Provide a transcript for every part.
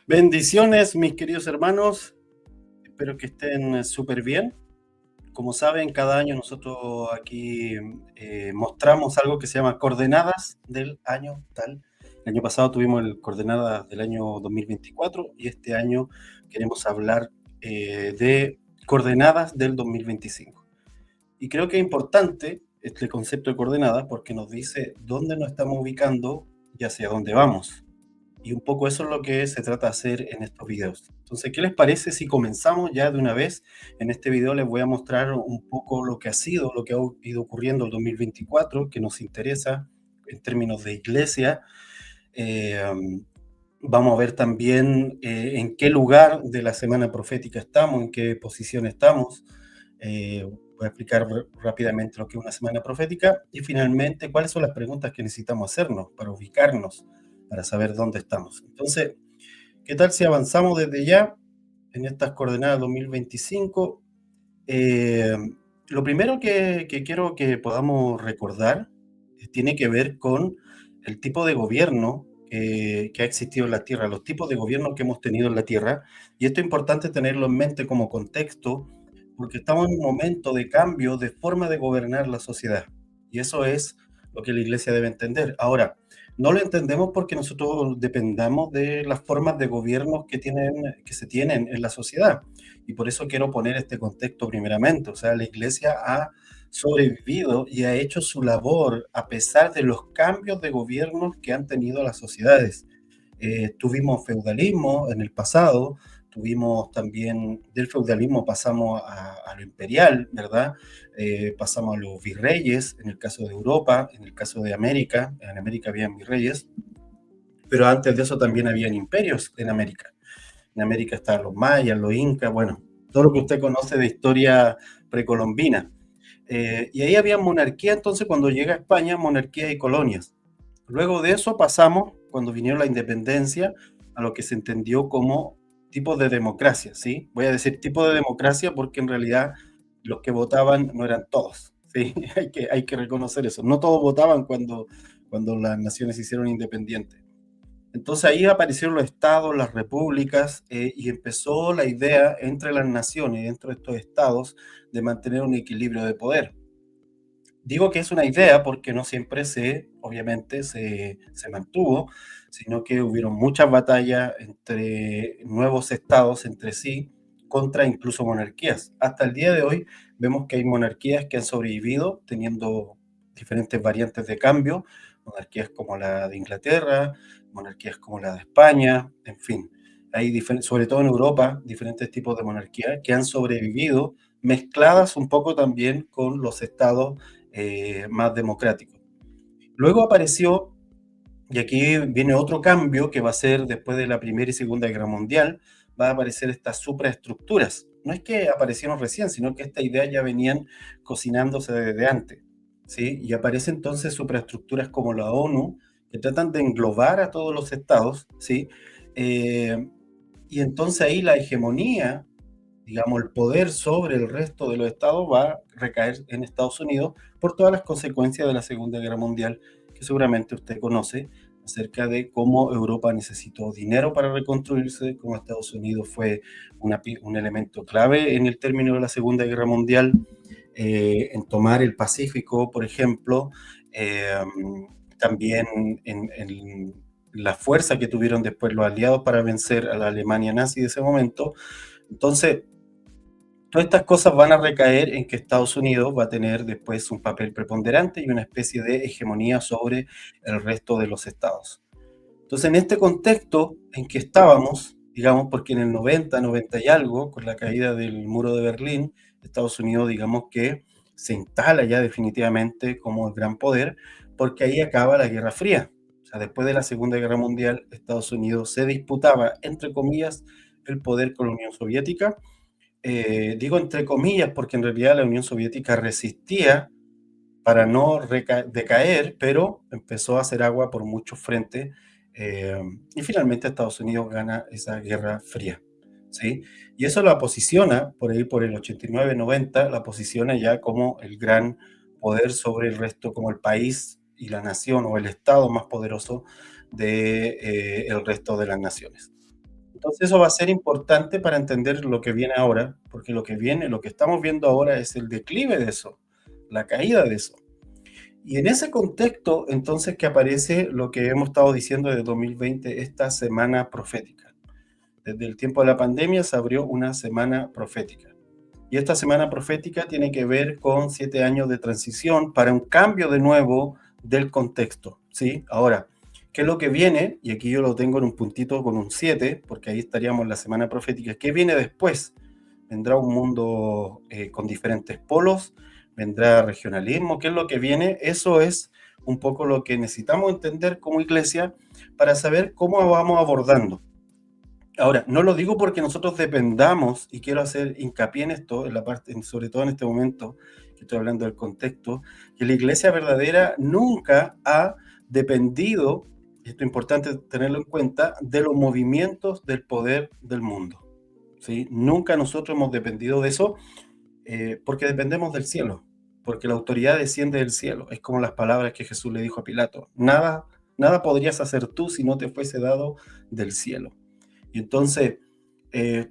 Bendiciones, mis queridos hermanos. Espero que estén súper bien. Como saben, cada año nosotros aquí mostramos algo que se llama coordenadas del año tal. El año pasado tuvimos el coordenadas del año 2024 y este año queremos hablar de coordenadas del 2025. Y creo que es importante este concepto de coordenadas porque nos dice dónde nos estamos ubicando y hacia dónde vamos. Y un poco eso es lo que se trata de hacer en estos videos. Entonces, ¿qué les parece si comenzamos ya de una vez? En este video les voy a mostrar un poco lo que ha sido, lo que ha ido ocurriendo el 2024, que nos interesa en términos de iglesia. Eh, Vamos a ver también en qué lugar de la semana profética estamos, en qué posición estamos. Voy a explicar rápidamente lo que es una semana profética y finalmente cuáles son las preguntas que necesitamos hacernos para ubicarnos, para saber dónde estamos. Entonces, ¿qué tal si avanzamos desde ya en estas coordenadas 2025? Eh, lo primero que quiero que podamos recordar tiene que ver con el tipo de gobierno que ha existido en la Tierra, los tipos de gobierno que hemos tenido en la Tierra. Y esto es importante tenerlo en mente como contexto, porque estamos en un momento de cambio de forma de gobernar la sociedad. Y eso es lo que la Iglesia debe entender. Ahora, no lo entendemos porque nosotros dependamos de las formas de gobierno que se tienen en la sociedad. Y por eso quiero poner este contexto primeramente. O sea, la Iglesia ha sobrevivido y ha hecho su labor a pesar de los cambios de gobiernos que han tenido las sociedades. Tuvimos feudalismo en el pasado, tuvimos también, del feudalismo pasamos a lo imperial, ¿verdad? Pasamos a los virreyes, en el caso de Europa, en el caso de América, en América habían virreyes, pero antes de eso también habían imperios en América. En América estaban los mayas, los incas, bueno, todo lo que usted conoce de historia precolombina. Y ahí había monarquía, entonces cuando llega a España, monarquía y colonias. Luego de eso pasamos, cuando vinieron la independencia, a lo que se entendió como tipos de democracia, ¿sí? Voy a decir tipo de democracia porque en realidad los que votaban no eran todos, ¿sí? Hay que reconocer eso. No todos votaban cuando las naciones se hicieron independientes. Entonces ahí aparecieron los estados, las repúblicas, y empezó la idea entre las naciones, dentro de estos estados, de mantener un equilibrio de poder. Digo que es una idea porque no siempre obviamente, se mantuvo, sino que hubieron muchas batallas entre nuevos estados entre sí, contra incluso monarquías. Hasta el día de hoy vemos que hay monarquías que han sobrevivido teniendo diferentes variantes de cambio, monarquías como la de Inglaterra, monarquías como la de España, en fin. Hay sobre todo en Europa, diferentes tipos de monarquías que han sobrevivido, mezcladas un poco también con los estados más democrático. Luego apareció, y aquí viene otro cambio que va a ser después de la Primera y Segunda Guerra Mundial, va a aparecer estas supraestructuras. No es que aparecieron recién, sino que estas ideas ya venían cocinándose desde antes, ¿sí? Y aparecen entonces supraestructuras como la ONU, que tratan de englobar a todos los estados, ¿sí? Eh, y entonces ahí la hegemonía, digamos, el poder sobre el resto de los estados va a recaer en Estados Unidos por todas las consecuencias de la Segunda Guerra Mundial, que seguramente usted conoce, acerca de cómo Europa necesitó dinero para reconstruirse, cómo Estados Unidos fue un elemento clave en el término de la Segunda Guerra Mundial, en tomar el Pacífico, por ejemplo, también en la fuerza que tuvieron después los aliados para vencer a la Alemania nazi de ese momento. Entonces, todas estas cosas van a recaer en que Estados Unidos va a tener después un papel preponderante y una especie de hegemonía sobre el resto de los estados. Entonces, en este contexto en que estábamos, digamos, porque en el 90, 90 y algo, con la caída del muro de Berlín, Estados Unidos, digamos que se instala ya definitivamente como el gran poder, porque ahí acaba la Guerra Fría. O sea, después de la Segunda Guerra Mundial, Estados Unidos se disputaba, entre comillas, el poder con la Unión Soviética. Digo entre comillas porque en realidad la Unión Soviética resistía para no decaer, pero empezó a hacer agua por muchos frentes, y finalmente Estados Unidos gana esa Guerra Fría, ¿sí? Y eso la posiciona, por ahí por el 89-90, la posiciona ya como el gran poder sobre el resto, como el país y la nación o el estado más poderoso de el resto de las naciones. Entonces eso va a ser importante para entender lo que viene ahora, porque lo que viene, lo que estamos viendo ahora es el declive de eso, la caída de eso. Y en ese contexto, entonces, que aparece lo que hemos estado diciendo desde 2020, esta semana profética. Desde el tiempo de la pandemia se abrió una semana profética. Y esta semana profética tiene que ver con 7 años de transición para un cambio de nuevo del contexto, ¿sí? Ahora, ¿qué es lo que viene? Y aquí yo lo tengo en un puntito con un 7, porque ahí estaríamos en la semana profética. ¿Qué viene después? Vendrá un mundo con diferentes polos, vendrá regionalismo. ¿Qué es lo que viene? Eso es un poco lo que necesitamos entender como iglesia para saber cómo vamos abordando. Ahora, no lo digo porque nosotros dependamos, y quiero hacer hincapié en esto, en la parte, sobre todo en este momento, que estoy hablando del contexto, que la iglesia verdadera nunca ha dependido, y esto es importante tenerlo en cuenta, de los movimientos del poder del mundo. ¿Sí? Nunca nosotros hemos dependido de eso, porque dependemos del cielo, porque la autoridad desciende del cielo. Es como las palabras que Jesús le dijo a Pilato: nada podrías hacer tú si no te fuese dado del cielo. Y entonces,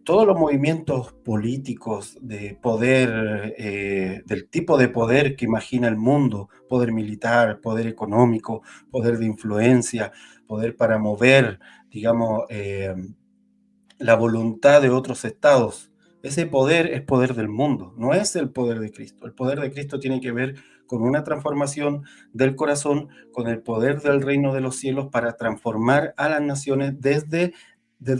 todos los movimientos políticos de poder, del tipo de poder que imagina el mundo, poder militar, poder económico, poder de influencia, poder para mover, digamos, la voluntad de otros estados. Ese poder es poder del mundo, no es el poder de Cristo. El poder de Cristo tiene que ver con una transformación del corazón, con el poder del reino de los cielos para transformar a las naciones desde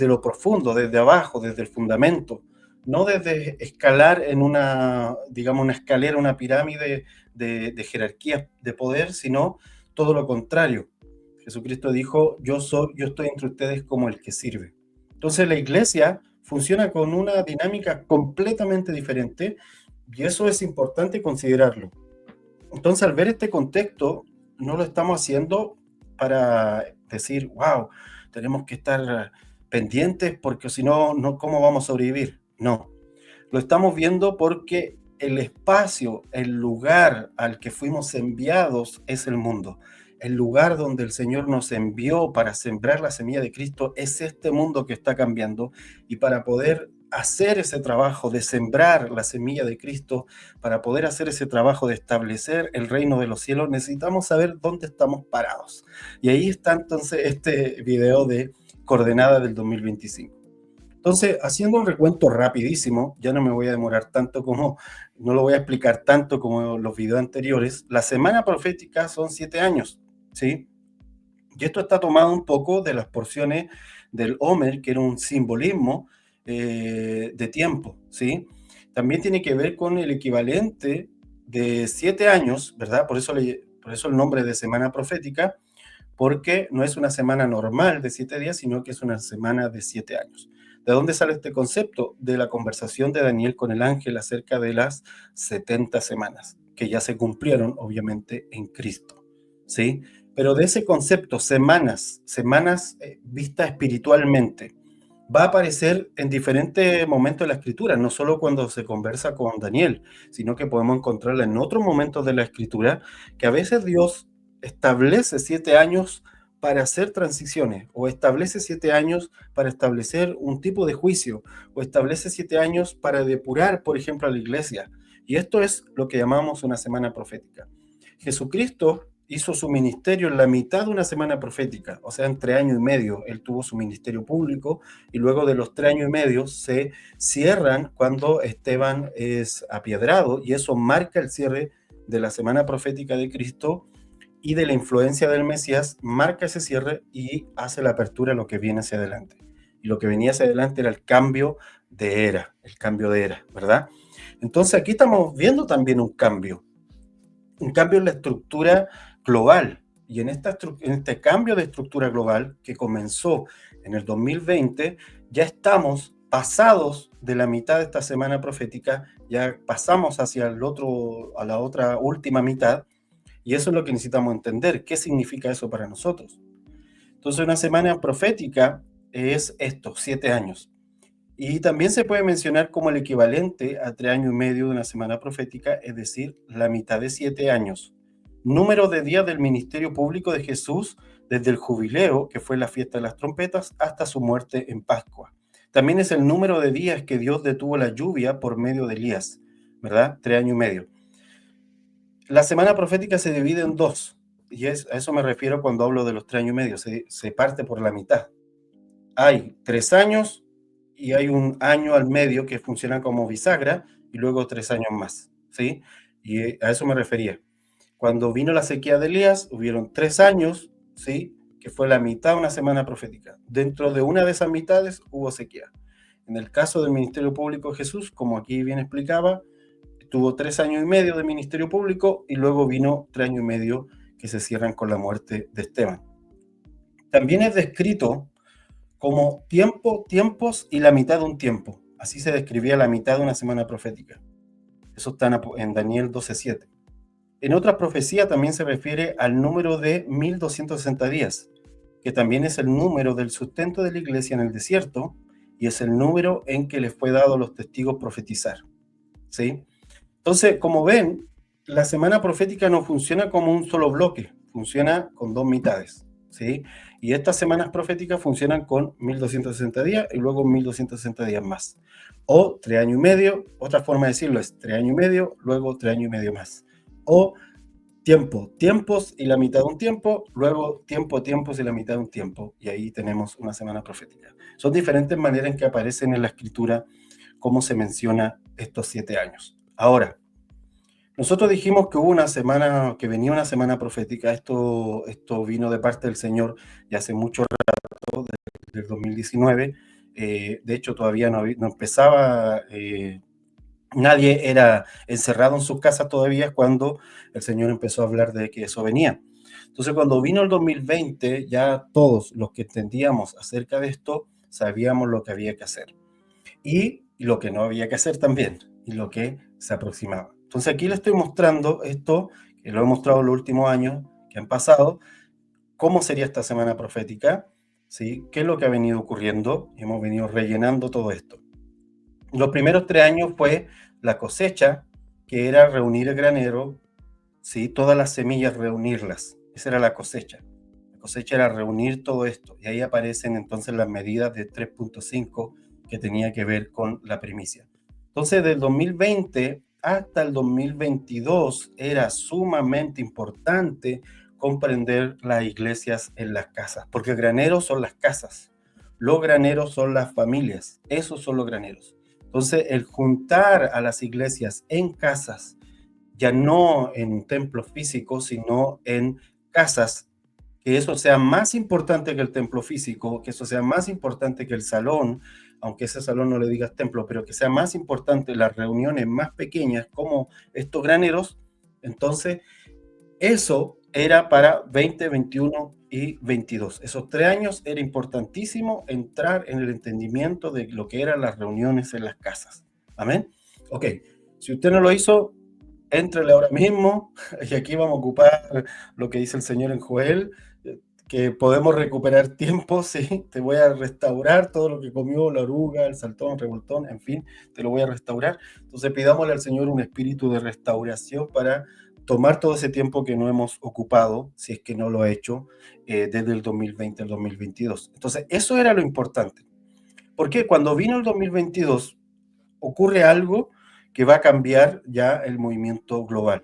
lo profundo, desde abajo, desde el fundamento, no desde escalar en una, digamos, una escalera, una pirámide de jerarquía de poder, sino todo lo contrario. Jesucristo dijo: yo estoy entre ustedes como el que sirve. Entonces la iglesia funciona con una dinámica completamente diferente y eso es importante considerarlo. Entonces, al ver este contexto, no lo estamos haciendo para decir: wow, tenemos que estar pendientes porque si no, ¿cómo vamos a sobrevivir? No, lo estamos viendo porque el espacio, el lugar al que fuimos enviados es el mundo. El lugar donde el Señor nos envió para sembrar la semilla de Cristo es este mundo que está cambiando, y para poder hacer ese trabajo de sembrar la semilla de Cristo, para poder hacer ese trabajo de establecer el reino de los cielos, necesitamos saber dónde estamos parados. Y ahí está entonces este video de coordenada del 2025. Entonces, haciendo un recuento rapidísimo, ya no me voy a demorar tanto como, no lo voy a explicar tanto como los videos anteriores. La semana profética son 7 años, ¿sí? Y esto está tomado un poco de las porciones del Homer, que era un simbolismo de tiempo, ¿sí? También tiene que ver con el equivalente de 7 años, ¿verdad? Por eso el nombre de semana profética, porque no es una semana normal de 7 días, sino que es una semana de 7 años. ¿De dónde sale este concepto? De la conversación de Daniel con el ángel acerca de las 70 semanas, que ya se cumplieron, obviamente, en Cristo, ¿sí? Pero de ese concepto, semanas vistas espiritualmente, va a aparecer en diferentes momentos de la escritura, no solo cuando se conversa con Daniel, sino que podemos encontrarla en otros momentos de la escritura, que a veces Dios establece 7 años para hacer transiciones, o establece 7 años para establecer un tipo de juicio, o establece 7 años para depurar, por ejemplo, a la iglesia. Y esto es lo que llamamos una semana profética. Jesucristo hizo su ministerio en la mitad de una semana profética, o sea, en 3 años y medio. Él tuvo su ministerio público y luego de los 3 años y medio se cierran cuando Esteban es apiedrado, y eso marca el cierre de la semana profética de Cristo y de la influencia del Mesías, marca ese cierre y hace la apertura a lo que viene hacia adelante. Y lo que venía hacia adelante era el cambio el cambio de era, ¿verdad? Entonces aquí estamos viendo también un cambio en la estructura global. Y en este cambio de estructura global que comenzó en el 2020, ya estamos pasados de la mitad de esta semana profética, ya pasamos hacia a la otra última mitad, y eso es lo que necesitamos entender. ¿Qué significa eso para nosotros? Entonces, una semana profética es estos 7 años. Y también se puede mencionar como el equivalente a 3 años y medio de una semana profética, es decir, la mitad de 7 años. Número de días del ministerio público de Jesús desde el jubileo, que fue la fiesta de las trompetas, hasta su muerte en Pascua. También es el número de días que Dios detuvo la lluvia por medio de Elías, ¿verdad? 3 años y medio. La semana profética se divide en dos, y a eso me refiero cuando hablo de los 3 años y medio, se parte por la mitad. Hay 3 años y hay un año al medio que funciona como bisagra y luego 3 años más, ¿sí? Y a eso me refería. Cuando vino la sequía de Elías, hubieron 3 años, ¿sí? Que fue la mitad de una semana profética. Dentro de una de esas mitades hubo sequía. En el caso del ministerio público de Jesús, como aquí bien explicaba, tuvo 3 años y medio de ministerio público y luego vino 3 años y medio que se cierran con la muerte de Esteban. También es descrito como tiempos y la mitad de un tiempo. Así se describía la mitad de una semana profética. Eso está en Daniel 12:7. En otra profecía también se refiere al número de 1260 días, que también es el número del sustento de la iglesia en el desierto y es el número en que les fue dado a los testigos profetizar. ¿Sí? Entonces, como ven, la semana profética no funciona como un solo bloque, funciona con dos mitades, ¿sí? Y estas semanas proféticas funcionan con 1260 días y luego 1260 días más. O 3 años y medio, otra forma de decirlo es 3 años y medio, luego 3 años y medio más. O tiempos y la mitad de un tiempo, luego tiempos y la mitad de un tiempo. Y ahí tenemos una semana profética. Son diferentes maneras en que aparecen en la escritura cómo se menciona estos 7 años. Ahora, nosotros dijimos que hubo una semana, que venía una semana profética. Esto vino de parte del Señor ya hace mucho rato, desde el 2019. De hecho, todavía no empezaba, nadie era encerrado en sus casas todavía cuando el Señor empezó a hablar de que eso venía. Entonces, cuando vino el 2020, ya todos los que entendíamos acerca de esto sabíamos lo que había que hacer y lo que no había que hacer también, y lo que se aproximaba. Entonces aquí le estoy mostrando esto, que lo he mostrado en los últimos años que han pasado, cómo sería esta semana profética, ¿sí? ¿Qué es lo que ha venido ocurriendo? Y hemos venido rellenando todo esto. Los primeros 3 años fue la cosecha, que era reunir el granero, ¿sí? Todas las semillas, reunirlas. Esa era la cosecha. La cosecha era reunir todo esto. Y ahí aparecen entonces las medidas de 3.5 que tenía que ver con la primicia. Entonces, del 2020 hasta el 2022 era sumamente importante comprender las iglesias en las casas, porque graneros son las casas, los graneros son las familias, esos son los graneros. Entonces, el juntar a las iglesias en casas, ya no en templos físicos, sino en casas, que eso sea más importante que el templo físico, que eso sea más importante que el salón, aunque ese salón no le digas templo, pero que sea más importante las reuniones más pequeñas como estos graneros. Entonces, eso era para 20, 21 y 22. Esos 3 años era importantísimo entrar en el entendimiento de lo que eran las reuniones en las casas. Amén. Ok, si usted no lo hizo, éntrale ahora mismo, y aquí vamos a ocupar lo que dice el Señor en Joel, que podemos recuperar tiempo, sí, te voy a restaurar todo lo que comió la oruga, el saltón, el revoltón, en fin, te lo voy a restaurar. Entonces pidámosle al Señor un espíritu de restauración para tomar todo ese tiempo que no hemos ocupado, si es que no lo ha hecho, desde el 2020 al 2022. Entonces, eso era lo importante. Porque cuando vino el 2022, ocurre algo que va a cambiar ya el movimiento global.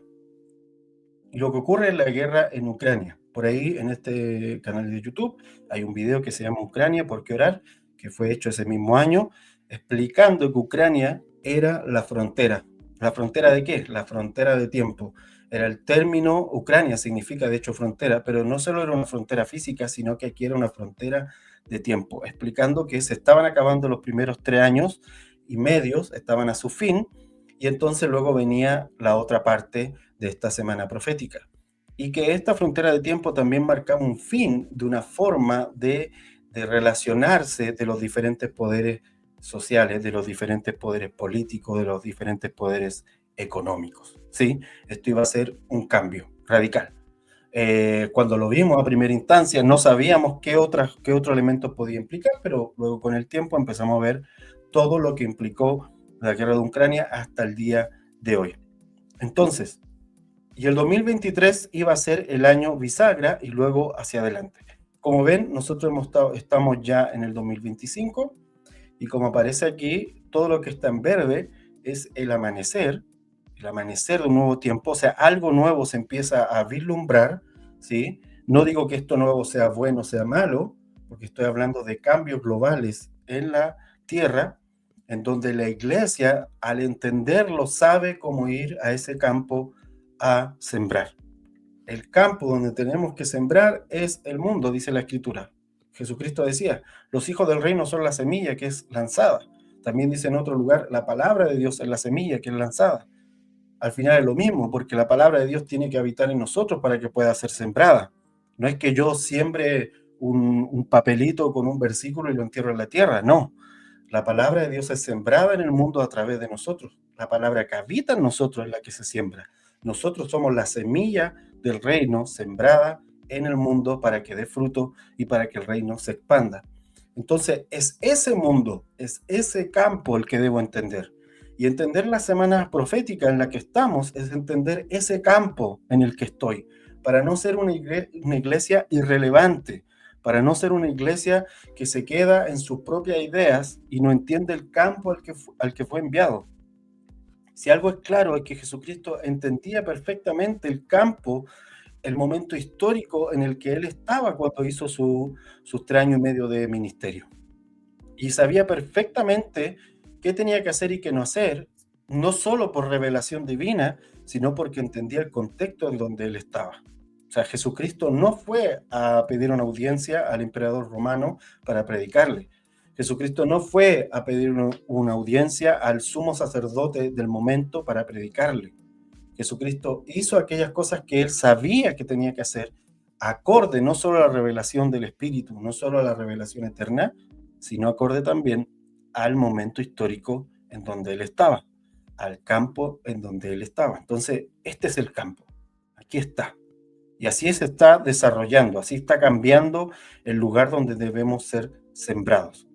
Y lo que ocurre es la guerra en Ucrania. Por ahí, en este canal de YouTube, hay un video que se llama Ucrania, ¿por qué orar?, que fue hecho ese mismo año, explicando que Ucrania era la frontera. ¿La frontera de qué? La frontera de tiempo. Era el término, Ucrania significa de hecho frontera, pero no solo era una frontera física, sino que aquí era una frontera de tiempo, explicando que se estaban acabando los primeros 3 años y medio, estaban a su fin, y entonces luego venía la otra parte de esta semana profética. Y que esta frontera de tiempo también marcaba un fin de una forma de relacionarse de los diferentes poderes sociales, de los diferentes poderes políticos, de los diferentes poderes económicos. ¿Sí? Esto iba a ser un cambio radical. Cuando lo vimos a primera instancia no sabíamos qué otro elemento podía implicar, pero luego con el tiempo empezamos a ver todo lo que implicó la guerra de Ucrania hasta el día de hoy. Entonces, y el 2023 iba a ser el año bisagra y luego hacia adelante. Como ven, nosotros estamos ya en el 2025 Y como aparece aquí, todo lo que está en verde es el amanecer de un nuevo tiempo, o sea, algo nuevo se empieza a vislumbrar, ¿sí? No digo que esto nuevo sea bueno o sea malo, porque estoy hablando de cambios globales en la tierra, en donde la iglesia, al entenderlo, sabe cómo ir a ese campo a sembrar. El campo donde tenemos que sembrar es el mundo, dice la Escritura. Jesucristo decía, los hijos del reino son la semilla que es lanzada. También dice en otro lugar, la palabra de Dios es la semilla que es lanzada. Al final es lo mismo, porque la palabra de Dios tiene que habitar en nosotros para que pueda ser sembrada. No es que yo siembre un papelito con un versículo y lo entierro en la tierra, no. La palabra de Dios es sembrada en el mundo a través de nosotros. La palabra que habita en nosotros es la que se siembra. Nosotros somos la semilla del reino sembrada en el mundo para que dé fruto y para que el reino se expanda. Entonces, es ese mundo, es ese campo el que debo entender. Y entender la semana profética en la que estamos es entender ese campo en el que estoy, para no ser una iglesia irrelevante, para no ser una iglesia que se queda en sus propias ideas y no entiende el campo al que fue enviado. Si algo es claro es que Jesucristo entendía perfectamente el campo, el momento histórico en el que él estaba cuando hizo sus 3 años y medio de ministerio. Y sabía perfectamente qué tenía que hacer y qué no hacer, no solo por revelación divina, sino porque entendía el contexto en donde él estaba. O sea, Jesucristo no fue a pedir una audiencia al emperador romano para predicarle. Jesucristo no fue a pedir una audiencia al sumo sacerdote del momento para predicarle. Jesucristo hizo aquellas cosas que él sabía que tenía que hacer, acorde no solo a la revelación del Espíritu, no solo a la revelación eterna, sino acorde también al momento histórico en donde él estaba, al campo en donde él estaba. Entonces, este es el campo, aquí está. Y así se está desarrollando, así está cambiando el lugar donde debemos ser sembrados.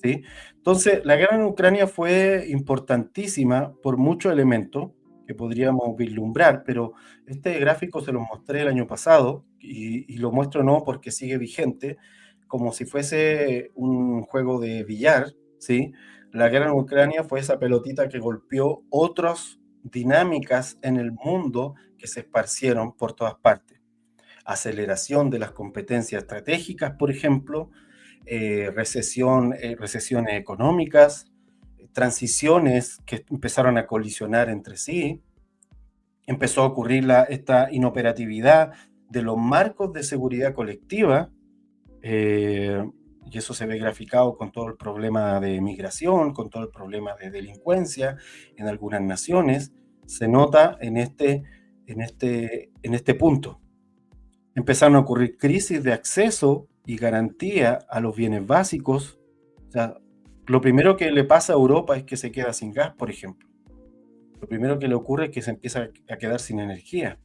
¿Sí? Entonces, la guerra en Ucrania fue importantísima por muchos elementos que podríamos vislumbrar, pero este gráfico se lo mostré el año pasado y lo muestro no porque sigue vigente, como si fuese un juego de billar, ¿sí? La guerra en Ucrania fue esa pelotita que golpeó otras dinámicas en el mundo que se esparcieron por todas partes. Aceleración de las competencias estratégicas, por ejemplo, recesiones económicas, transiciones que empezaron a colisionar entre sí, empezó a ocurrir esta inoperatividad de los marcos de seguridad colectiva, y eso se ve graficado con todo el problema de migración, con todo el problema de delincuencia en algunas naciones, se nota en este punto. Empezaron a ocurrir crisis de acceso y garantía a los bienes básicos. O sea, lo primero que le pasa a Europa es que se queda sin gas, por ejemplo. Lo primero que le ocurre es que se empieza a quedar sin energía.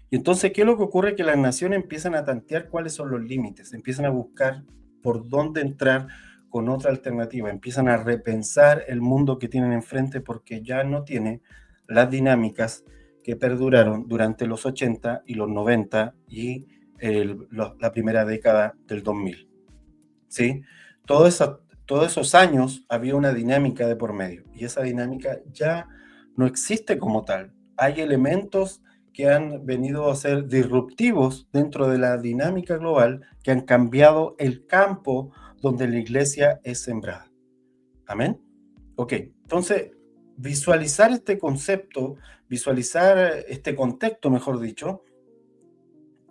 Y entonces, ¿qué es lo que ocurre? Que las naciones empiezan a tantear cuáles son los límites, empiezan a buscar por dónde entrar con otra alternativa, empiezan a repensar el mundo que tienen enfrente porque ya no tiene las dinámicas que perduraron durante los 80 y los 90 y la primera década del 2000. ¿Sí? Todos esos años había una dinámica de por medio y esa dinámica ya no existe como tal. Hay elementos que han venido a ser disruptivos dentro de la dinámica global que han cambiado el campo donde la iglesia es sembrada. ¿Amén? Ok, entonces visualizar este concepto, visualizar este contexto, mejor dicho,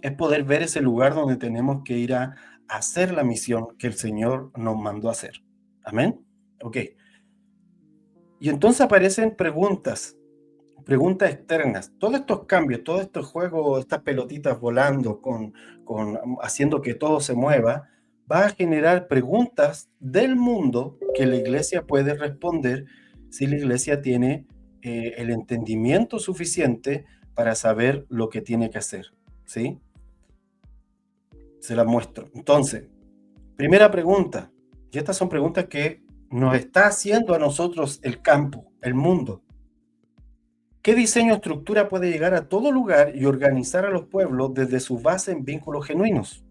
es poder ver ese lugar donde tenemos que ir a hacer la misión que el Señor nos mandó a hacer. ¿Amén? Ok. Y entonces aparecen preguntas externas. Todos estos cambios, todos estos juegos, estas pelotitas volando, haciendo que todo se mueva, va a generar preguntas del mundo que la iglesia puede responder si la iglesia tiene el entendimiento suficiente para saber lo que tiene que hacer. ¿Sí? Se las muestro. Entonces, primera pregunta, y estas son preguntas que nos está haciendo a nosotros el campo, el mundo. ¿Qué diseño o estructura puede llegar a todo lugar y organizar a los pueblos desde su base en vínculos genuinos?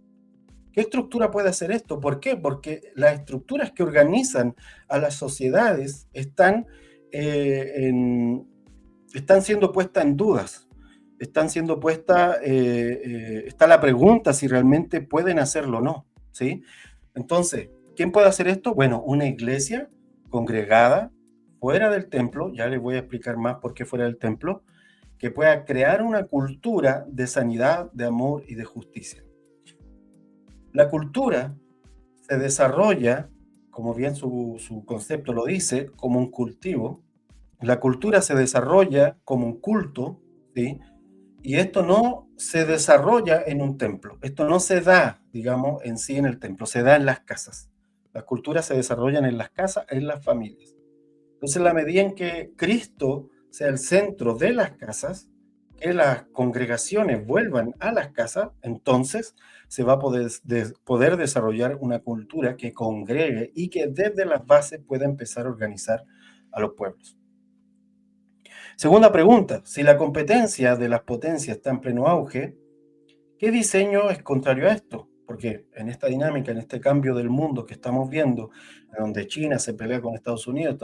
¿Qué estructura puede hacer esto? ¿Por qué? Porque las estructuras que organizan a las sociedades están siendo puestas en dudas. Están siendo puestas, está la pregunta si realmente pueden hacerlo o no, ¿sí? Entonces, ¿quién puede hacer esto? Bueno, una iglesia congregada fuera del templo, ya les voy a explicar más por qué fuera del templo, que pueda crear una cultura de sanidad, de amor y de justicia. La cultura se desarrolla, como bien su concepto lo dice, como un cultivo. La cultura se desarrolla como un culto, ¿sí? Y esto no se desarrolla en un templo. Esto no se da, digamos, en sí en el templo, se da en las casas. Las culturas se desarrollan en las casas, en las familias. Entonces, la medida en que Cristo sea el centro de las casas, que las congregaciones vuelvan a las casas, entonces se va a poder desarrollar una cultura que congregue y que desde las bases pueda empezar a organizar a los pueblos. Segunda pregunta, si la competencia de las potencias está en pleno auge, ¿qué diseño es contrario a esto? Porque en esta dinámica, en este cambio del mundo que estamos viendo, en donde China se pelea con Estados Unidos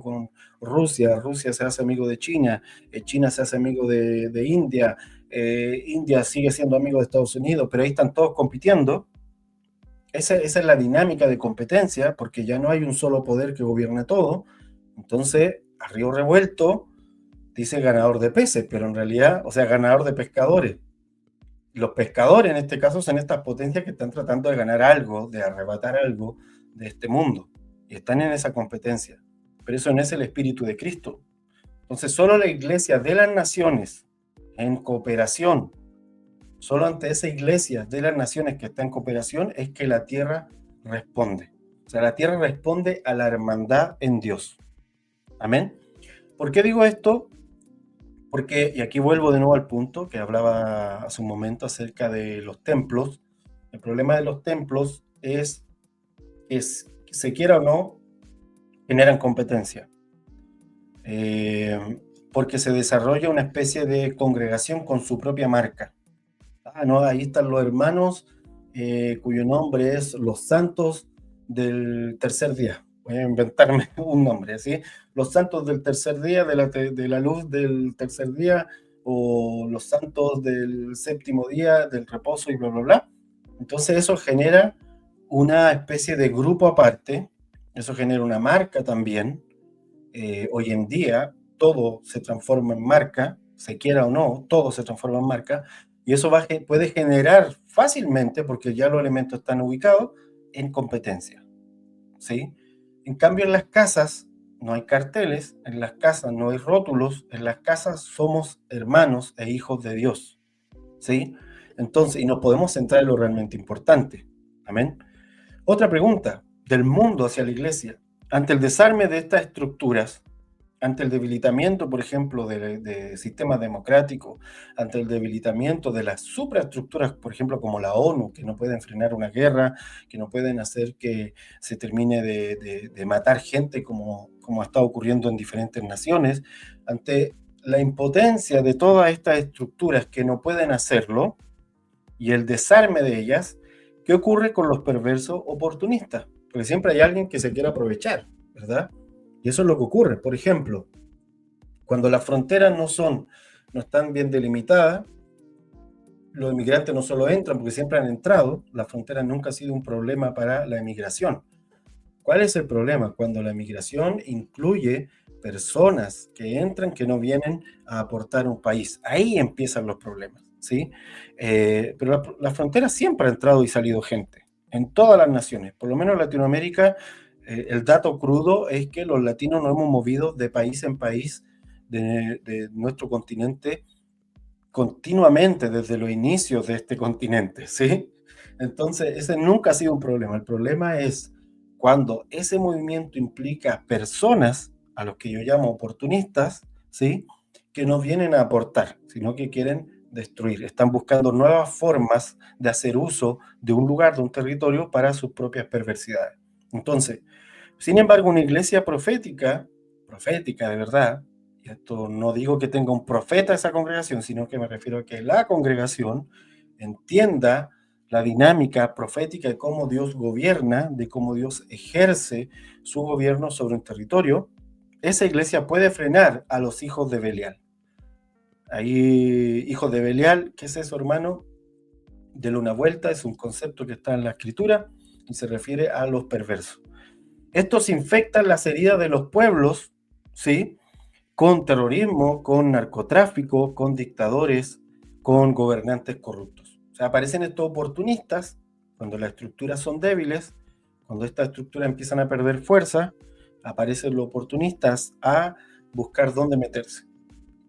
con Rusia, Rusia se hace amigo de China, China se hace amigo de India, India sigue siendo amigo de Estados Unidos, pero ahí están todos compitiendo. Esa es la dinámica de competencia, porque ya no hay un solo poder que gobierne todo. Entonces, a río revuelto, dice ganador de peces, pero en realidad, o sea, ganador de pescadores. Los pescadores en este caso son estas potencias que están tratando de ganar algo, de arrebatar algo de este mundo. Y están en esa competencia. Pero eso no es el espíritu de Cristo. Entonces, solo la iglesia de las naciones en cooperación, solo ante esa iglesia de las naciones que está en cooperación es que la tierra responde. O sea, la tierra responde a la hermandad en Dios. Amén. ¿Por qué digo esto? Porque, y aquí vuelvo de nuevo al punto que hablaba hace un momento acerca de los templos. El problema de los templos es que, se quiera o no, generan competencia. Porque se desarrolla una especie de congregación con su propia marca. Ah, no, ahí están los hermanos cuyo nombre es los santos del tercer día. Voy a inventarme un nombre, ¿sí? Los santos del tercer día, de la luz del tercer día, o los santos del séptimo día, del reposo y bla, bla, bla. Entonces eso genera una especie de grupo aparte, eso genera una marca también. Hoy en día todo se transforma en marca, se quiera o no, todo se transforma en marca, y eso puede generar fácilmente, porque ya los elementos están ubicados, en competencia, ¿sí? En cambio, en las casas no hay carteles, en las casas no hay rótulos, en las casas somos hermanos e hijos de Dios, ¿sí? Entonces, y nos podemos centrar en lo realmente importante. Amén. Otra pregunta, del mundo hacia la iglesia. Ante el desarme de estas estructuras, ante el debilitamiento, por ejemplo, de sistemas democráticos, ante el debilitamiento de las supraestructuras, por ejemplo, como la ONU, que no pueden frenar una guerra, que no pueden hacer que se termine de matar gente como está ocurriendo en diferentes naciones, ante la impotencia de todas estas estructuras que no pueden hacerlo y el desarme de ellas, ¿qué ocurre con los perversos oportunistas? Porque siempre hay alguien que se quiere aprovechar, ¿verdad? Y eso es lo que ocurre. Por ejemplo, cuando las fronteras no están bien delimitadas, los inmigrantes no solo entran porque siempre han entrado, la frontera nunca ha sido un problema para la emigración. ¿Cuál es el problema? Cuando la migración incluye personas que entran que no vienen a aportar un país. Ahí empiezan los problemas, ¿sí? Pero la frontera siempre ha entrado y salido gente, en todas las naciones. Por lo menos en Latinoamérica, el dato crudo es que los latinos nos hemos movido de país en país de nuestro continente continuamente desde los inicios de este continente, ¿sí? Entonces, ese nunca ha sido un problema. El problema es cuando ese movimiento implica personas, a los que yo llamo oportunistas, ¿sí? Que no vienen a aportar, sino que quieren destruir. Están buscando nuevas formas de hacer uso de un lugar, de un territorio, para sus propias perversidades. Entonces, sin embargo, una iglesia profética de verdad, y esto no digo que tenga un profeta esa congregación, sino que me refiero a que la congregación entienda la dinámica profética de cómo Dios gobierna, de cómo Dios ejerce su gobierno sobre un territorio, esa iglesia puede frenar a los hijos de Belial. Ahí, hijos de Belial, ¿qué es eso, hermano? Dele una vuelta, es un concepto que está en la escritura y se refiere a los perversos. Estos infectan las heridas de los pueblos, ¿sí? Con terrorismo, con narcotráfico, con dictadores, con gobernantes corruptos. O sea, aparecen estos oportunistas cuando las estructuras son débiles, cuando estas estructuras empiezan a perder fuerza, aparecen los oportunistas a buscar dónde meterse.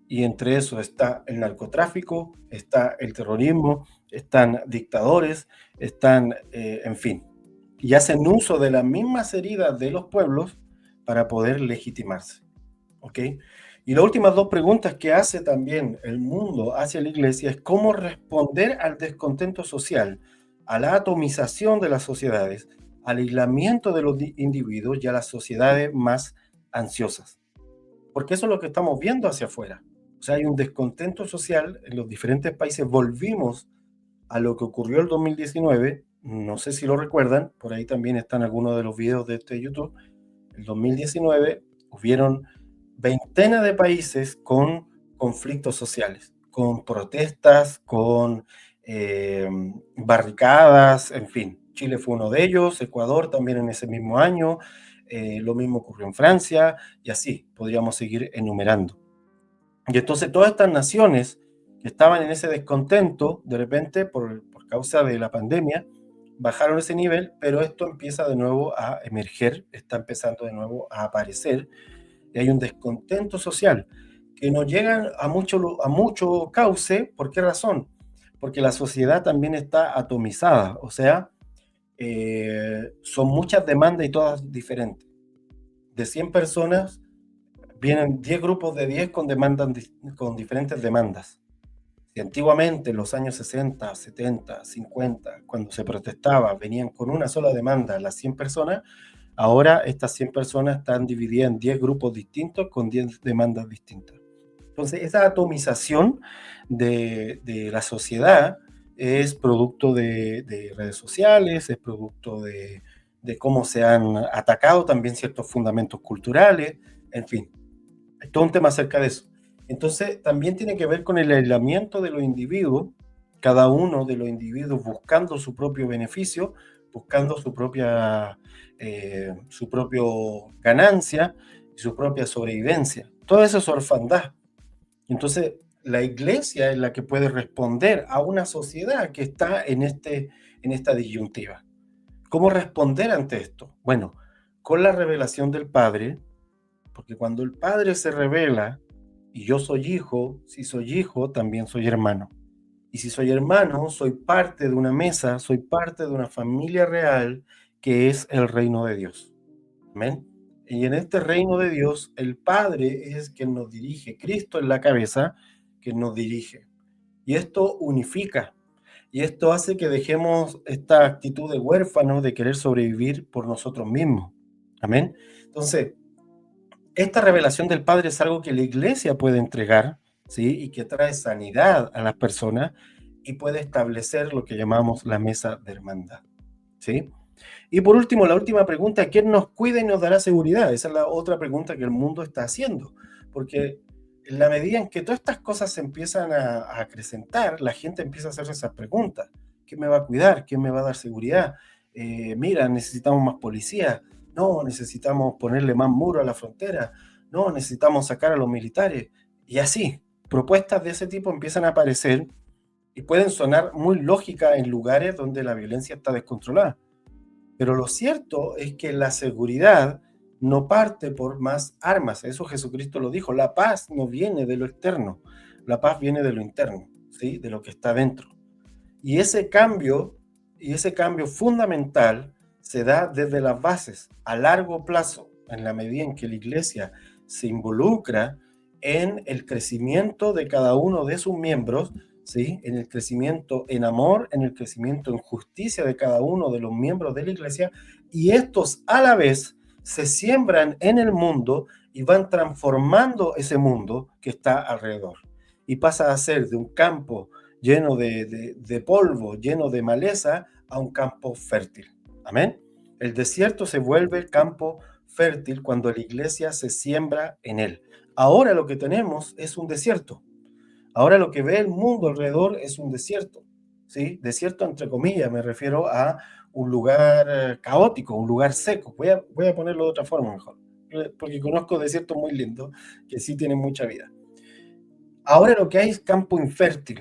Y entre eso está el narcotráfico, está el terrorismo, están dictadores, están, en fin, y hacen uso de las mismas heridas de los pueblos para poder legitimarse. ¿Ok? Y las últimas dos preguntas que hace también el mundo hacia la iglesia es cómo responder al descontento social, a la atomización de las sociedades, al aislamiento de los individuos y a las sociedades más ansiosas. Porque eso es lo que estamos viendo hacia afuera. O sea, hay un descontento social en los diferentes países. Volvimos a lo que ocurrió el 2019, no sé si lo recuerdan, por ahí también están algunos de los videos de este YouTube. El 2019 hubieron veintenas de países con conflictos sociales, con protestas, con barricadas, en fin. Chile fue uno de ellos, Ecuador también en ese mismo año, lo mismo ocurrió en Francia, y así podríamos seguir enumerando. Y entonces todas estas naciones que estaban en ese descontento, de repente, por causa de la pandemia, bajaron ese nivel, pero esto empieza de nuevo a emerger, está empezando de nuevo a aparecer, y hay un descontento social que nos llega a mucho cauce. ¿Por qué razón? Porque la sociedad también está atomizada, o sea, son muchas demandas y todas diferentes. De 100 personas, vienen 10 grupos de 10 con diferentes demandas. Si antiguamente, en los años 60, 70, 50, cuando se protestaba, venían con una sola demanda las 100 personas, ahora estas 100 personas están divididas en 10 grupos distintos con 10 demandas distintas. Entonces, esa atomización de la sociedad es producto de redes sociales, es producto de cómo se han atacado también ciertos fundamentos culturales, en fin, hay todo un tema acerca de eso. Entonces, también tiene que ver con el aislamiento de los individuos, cada uno de los individuos buscando su propio beneficio, buscando su propia ganancia y su propia sobrevivencia. Todo eso es orfandad. Entonces, la iglesia es la que puede responder a una sociedad que está en esta disyuntiva. ¿Cómo responder ante esto? Bueno, con la revelación del Padre, porque cuando el Padre se revela y yo soy hijo, si soy hijo, también soy hermano. Y si soy hermano, soy parte de una mesa, soy parte de una familia real que es el reino de Dios. Amén. Y en este reino de Dios, el Padre es quien nos dirige. Cristo es la cabeza que nos dirige. Y esto unifica. Y esto hace que dejemos esta actitud de huérfano, de querer sobrevivir por nosotros mismos. Amén. Entonces, esta revelación del Padre es algo que la iglesia puede entregar, ¿sí? Y que trae sanidad a las personas y puede establecer lo que llamamos la mesa de hermandad, ¿sí? Y por último, la última pregunta: ¿quién nos cuida y nos dará seguridad? Esa es la otra pregunta que el mundo está haciendo, porque en la medida en que todas estas cosas se empiezan a acrecentar, la gente empieza a hacerse esas preguntas. ¿Quién me va a cuidar? ¿Quién me va a dar seguridad? Mira, necesitamos más policía. No, necesitamos ponerle más muro a la frontera. No, necesitamos sacar a los militares. Y así, propuestas de ese tipo empiezan a aparecer y pueden sonar muy lógicas en lugares donde la violencia está descontrolada. Pero lo cierto es que la seguridad no parte por más armas. Eso Jesucristo lo dijo. La paz no viene de lo externo, la paz viene de lo interno, ¿sí? De lo que está dentro. Y ese cambio fundamental se da desde las bases, a largo plazo, en la medida en que la iglesia se involucra en el crecimiento de cada uno de sus miembros, ¿sí? En el crecimiento en amor, en el crecimiento en justicia de cada uno de los miembros de la iglesia, y estos a la vez se siembran en el mundo y van transformando ese mundo que está alrededor. Y pasa a ser de un campo lleno de polvo, lleno de maleza, a un campo fértil. Amén. El desierto se vuelve campo fértil cuando la iglesia se siembra en él. Ahora lo que tenemos es un desierto. Ahora lo que ve el mundo alrededor es un desierto, ¿sí? Desierto entre comillas, me refiero a un lugar caótico, un lugar seco. Voy a ponerlo de otra forma mejor, porque conozco desiertos muy lindos que sí tienen mucha vida. Ahora lo que hay es campo infértil.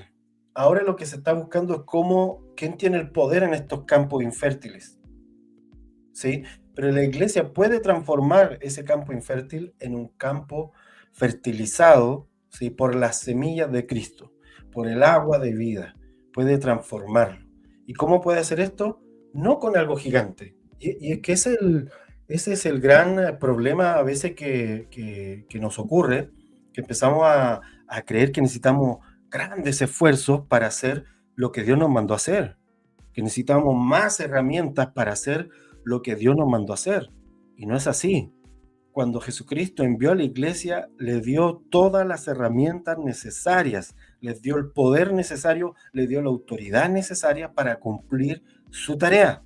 Ahora lo que se está buscando es quién tiene el poder en estos campos infértiles, ¿sí? Pero la iglesia puede transformar ese campo infértil en un campo fertilizado, ¿sí? Por las semillas de Cristo, por el agua de vida. Puede transformarlo. ¿Y cómo puede hacer esto? No con algo gigante. Y es que ese es el gran problema a veces que nos ocurre, que empezamos a creer que necesitamos grandes esfuerzos para hacer lo que Dios nos mandó a hacer, que necesitamos más herramientas para hacer lo que Dios nos mandó a hacer. Y no es así. Cuando Jesucristo envió a la iglesia, le dio todas las herramientas necesarias, les dio el poder necesario, le dio la autoridad necesaria para cumplir su tarea.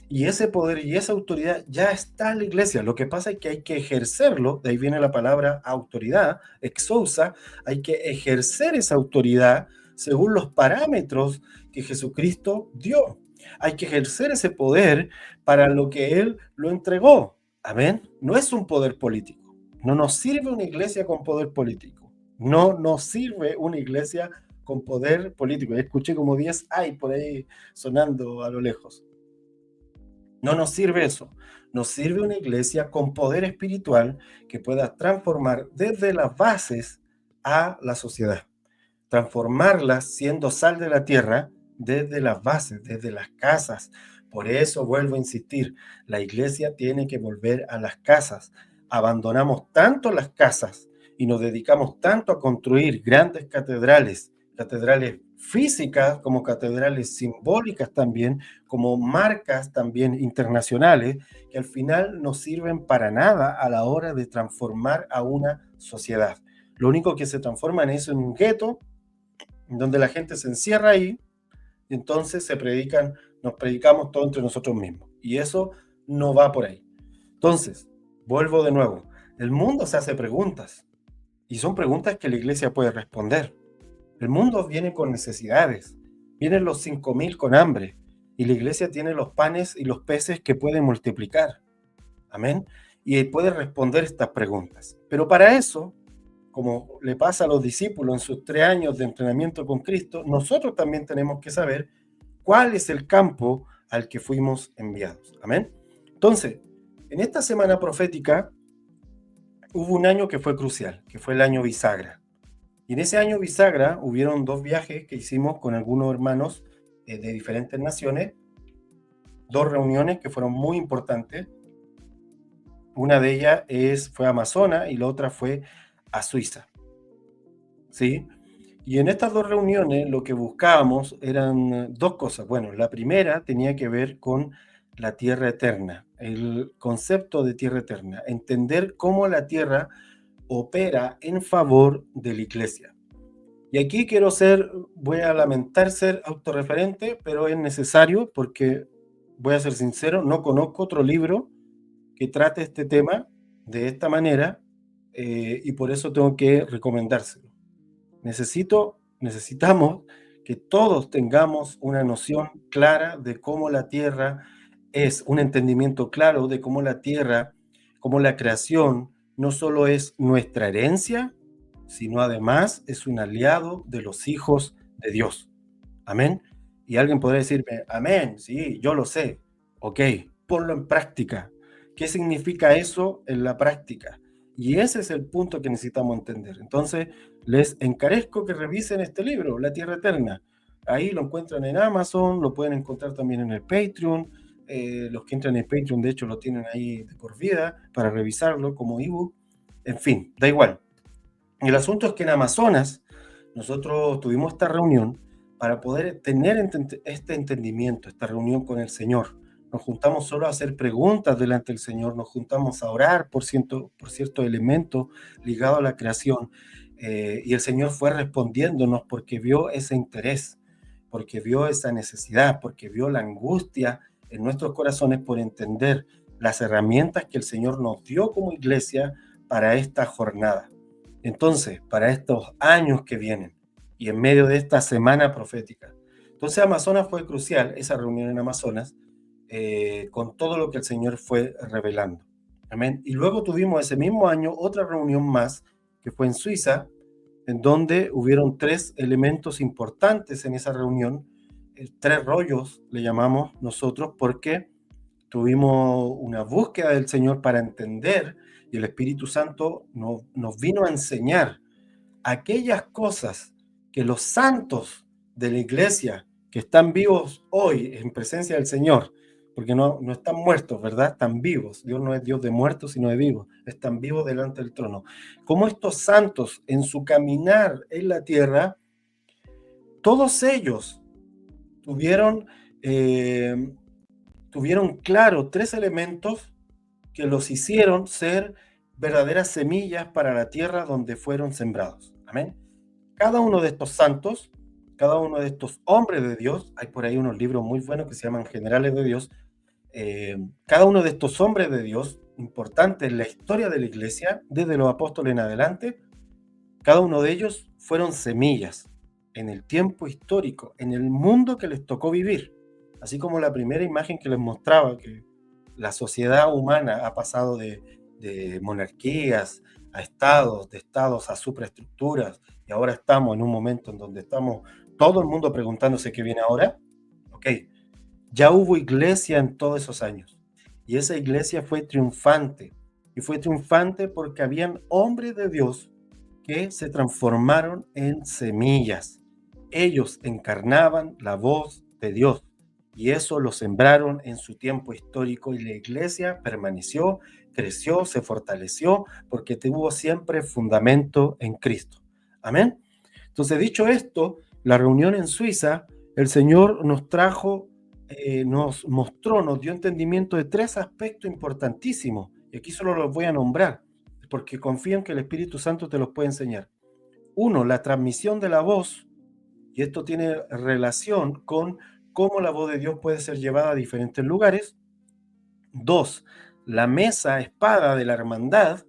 Y ese poder y esa autoridad ya está en la iglesia. Lo que pasa es que hay que ejercerlo, de ahí viene la palabra autoridad, exousa, hay que ejercer esa autoridad según los parámetros que Jesucristo dio. Hay que ejercer ese poder para lo que Él lo entregó. Amén. No es un poder político. No nos sirve una iglesia con poder político. No nos sirve una iglesia con poder político. Ya escuché como 10 hay por ahí sonando a lo lejos. No nos sirve eso. Nos sirve una iglesia con poder espiritual que pueda transformar desde las bases a la sociedad. Transformarla siendo sal de la tierra desde las bases, desde las casas. Por eso vuelvo a insistir, la iglesia tiene que volver a las casas. Abandonamos tanto las casas y nos dedicamos tanto a construir grandes catedrales, catedrales físicas como catedrales simbólicas también, como marcas también internacionales, que al final no sirven para nada a la hora de transformar a una sociedad. Lo único que se transforma en eso, en un gueto, donde la gente se encierra ahí, y entonces nos predicamos todo entre nosotros mismos. Y eso no va por ahí. Entonces, vuelvo de nuevo. El mundo se hace preguntas, y son preguntas que la iglesia puede responder. El mundo viene con necesidades, vienen los 5.000 con hambre, y la iglesia tiene los panes y los peces que puede multiplicar. Amén. Y puede responder estas preguntas. Pero para eso, como le pasa a los discípulos en sus 3 años de entrenamiento con Cristo, nosotros también tenemos que saber cuál es el campo al que fuimos enviados. Amén. Entonces, en esta semana profética hubo un año que fue crucial, que fue el año bisagra. Y en ese año bisagra hubieron 2 viajes que hicimos con algunos hermanos de diferentes naciones, 2 reuniones que fueron muy importantes. Una de ellas fue a Amazonas y la otra fue a Suiza. ¿Sí? Y en estas 2 reuniones lo que buscábamos eran 2 cosas. Bueno, la primera tenía que ver con la tierra eterna, el concepto de tierra eterna, entender cómo la tierra opera en favor de la iglesia. Y aquí voy a lamentar ser autorreferente, pero es necesario porque, voy a ser sincero, no conozco otro libro que trate este tema de esta manera, y por eso tengo que recomendárselo. Necesitamos que todos tengamos una noción clara de cómo la tierra es, un entendimiento claro de cómo la tierra, cómo la creación no solo es nuestra herencia, sino además es un aliado de los hijos de Dios. Amén. Y alguien podrá decirme, amén, sí, yo lo sé. Ok, ponlo en práctica. ¿Qué significa eso en la práctica? Y ese es el punto que necesitamos entender. Entonces, les encarezco que revisen este libro, La Tierra Eterna. Ahí lo encuentran en Amazon, lo pueden encontrar también en el Patreon. Los que entran en el Patreon, de hecho, lo tienen ahí de por vida para revisarlo como ebook. En fin, da igual. El asunto es que en Amazonas nosotros tuvimos esta reunión para poder tener este entendimiento, esta reunión con el Señor. Nos juntamos solo a hacer preguntas delante del Señor, nos juntamos a orar por ciertos elementos ligados a la creación, Y el Señor fue respondiéndonos porque vio ese interés, porque vio esa necesidad, porque vio la angustia en nuestros corazones por entender las herramientas que el Señor nos dio como iglesia para esta jornada. Entonces, para estos años que vienen y en medio de esta semana profética. Entonces, Amazonas fue crucial, esa reunión en Amazonas, con todo lo que el Señor fue revelando. Amén. Y luego tuvimos ese mismo año otra reunión más, que fue en Suiza, en donde hubieron tres elementos importantes en esa reunión, tres rollos le llamamos nosotros, porque tuvimos una búsqueda del Señor para entender y el Espíritu Santo nos vino a enseñar aquellas cosas que los santos de la iglesia que están vivos hoy en presencia del Señor, porque no están muertos, ¿verdad? Están vivos. Dios no es Dios de muertos, sino de vivos. Están vivos delante del trono. Como estos santos en su caminar en la tierra, todos ellos tuvieron, eh, tuvieron claro tres elementos que los hicieron ser verdaderas semillas para la tierra donde fueron sembrados. Amén. Cada uno de estos santos, cada uno de estos hombres de Dios, hay por ahí unos libros muy buenos que se llaman Generales de Dios, cada uno de estos hombres de Dios, importantes en la historia de la iglesia, desde los apóstoles en adelante, cada uno de ellos fueron semillas en el tiempo histórico, en el mundo que les tocó vivir. Así como la primera imagen que les mostraba, que la sociedad humana ha pasado de monarquías a estados, de estados a superestructuras, y ahora estamos en un momento en donde estamos todo el mundo preguntándose qué viene ahora. Ok, ya hubo iglesia en todos esos años, y esa iglesia fue triunfante, y fue triunfante porque habían hombres de Dios que se transformaron en semillas. Ellos encarnaban la voz de Dios y eso lo sembraron en su tiempo histórico y la iglesia permaneció, creció, se fortaleció porque tuvo siempre fundamento en Cristo. Amén. Entonces, dicho esto, la reunión en Suiza, el Señor nos trajo, nos mostró, nos dio entendimiento de tres aspectos importantísimos. Y aquí solo los voy a nombrar porque confío en que el Espíritu Santo te los puede enseñar. Uno, la transmisión de la voz, y esto tiene relación con cómo la voz de Dios puede ser llevada a diferentes lugares. Dos, la mesa espada de la hermandad,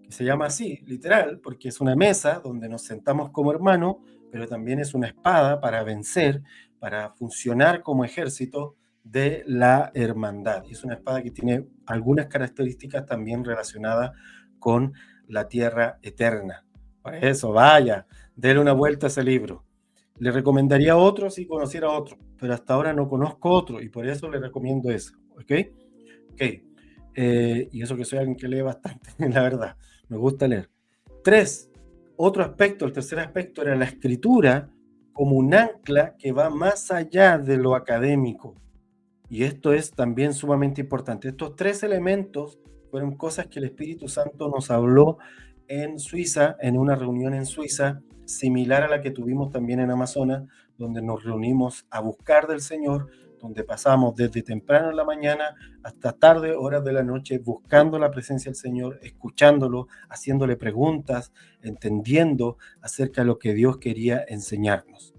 que se llama así, literal, porque es una mesa donde nos sentamos como hermanos, pero también es una espada para vencer, para funcionar como ejército de la hermandad. Y es una espada que tiene algunas características también relacionadas con la tierra eterna. Por eso, vaya, déle una vuelta a ese libro. Le recomendaría otro si conociera otro, pero hasta ahora no conozco otro y por eso le recomiendo eso. ¿Ok? Ok. Y eso que soy alguien que lee bastante, la verdad. Me gusta leer. Tres, otro aspecto, el tercer aspecto era la escritura como un ancla que va más allá de lo académico. Y esto es también sumamente importante. Estos tres elementos fueron cosas que el Espíritu Santo nos habló en Suiza, en una reunión en Suiza, similar a la que tuvimos también en Amazonas, donde nos reunimos a buscar del Señor, donde pasamos desde temprano en la mañana hasta tarde, horas de la noche, buscando la presencia del Señor, escuchándolo, haciéndole preguntas, entendiendo acerca de lo que Dios quería enseñarnos.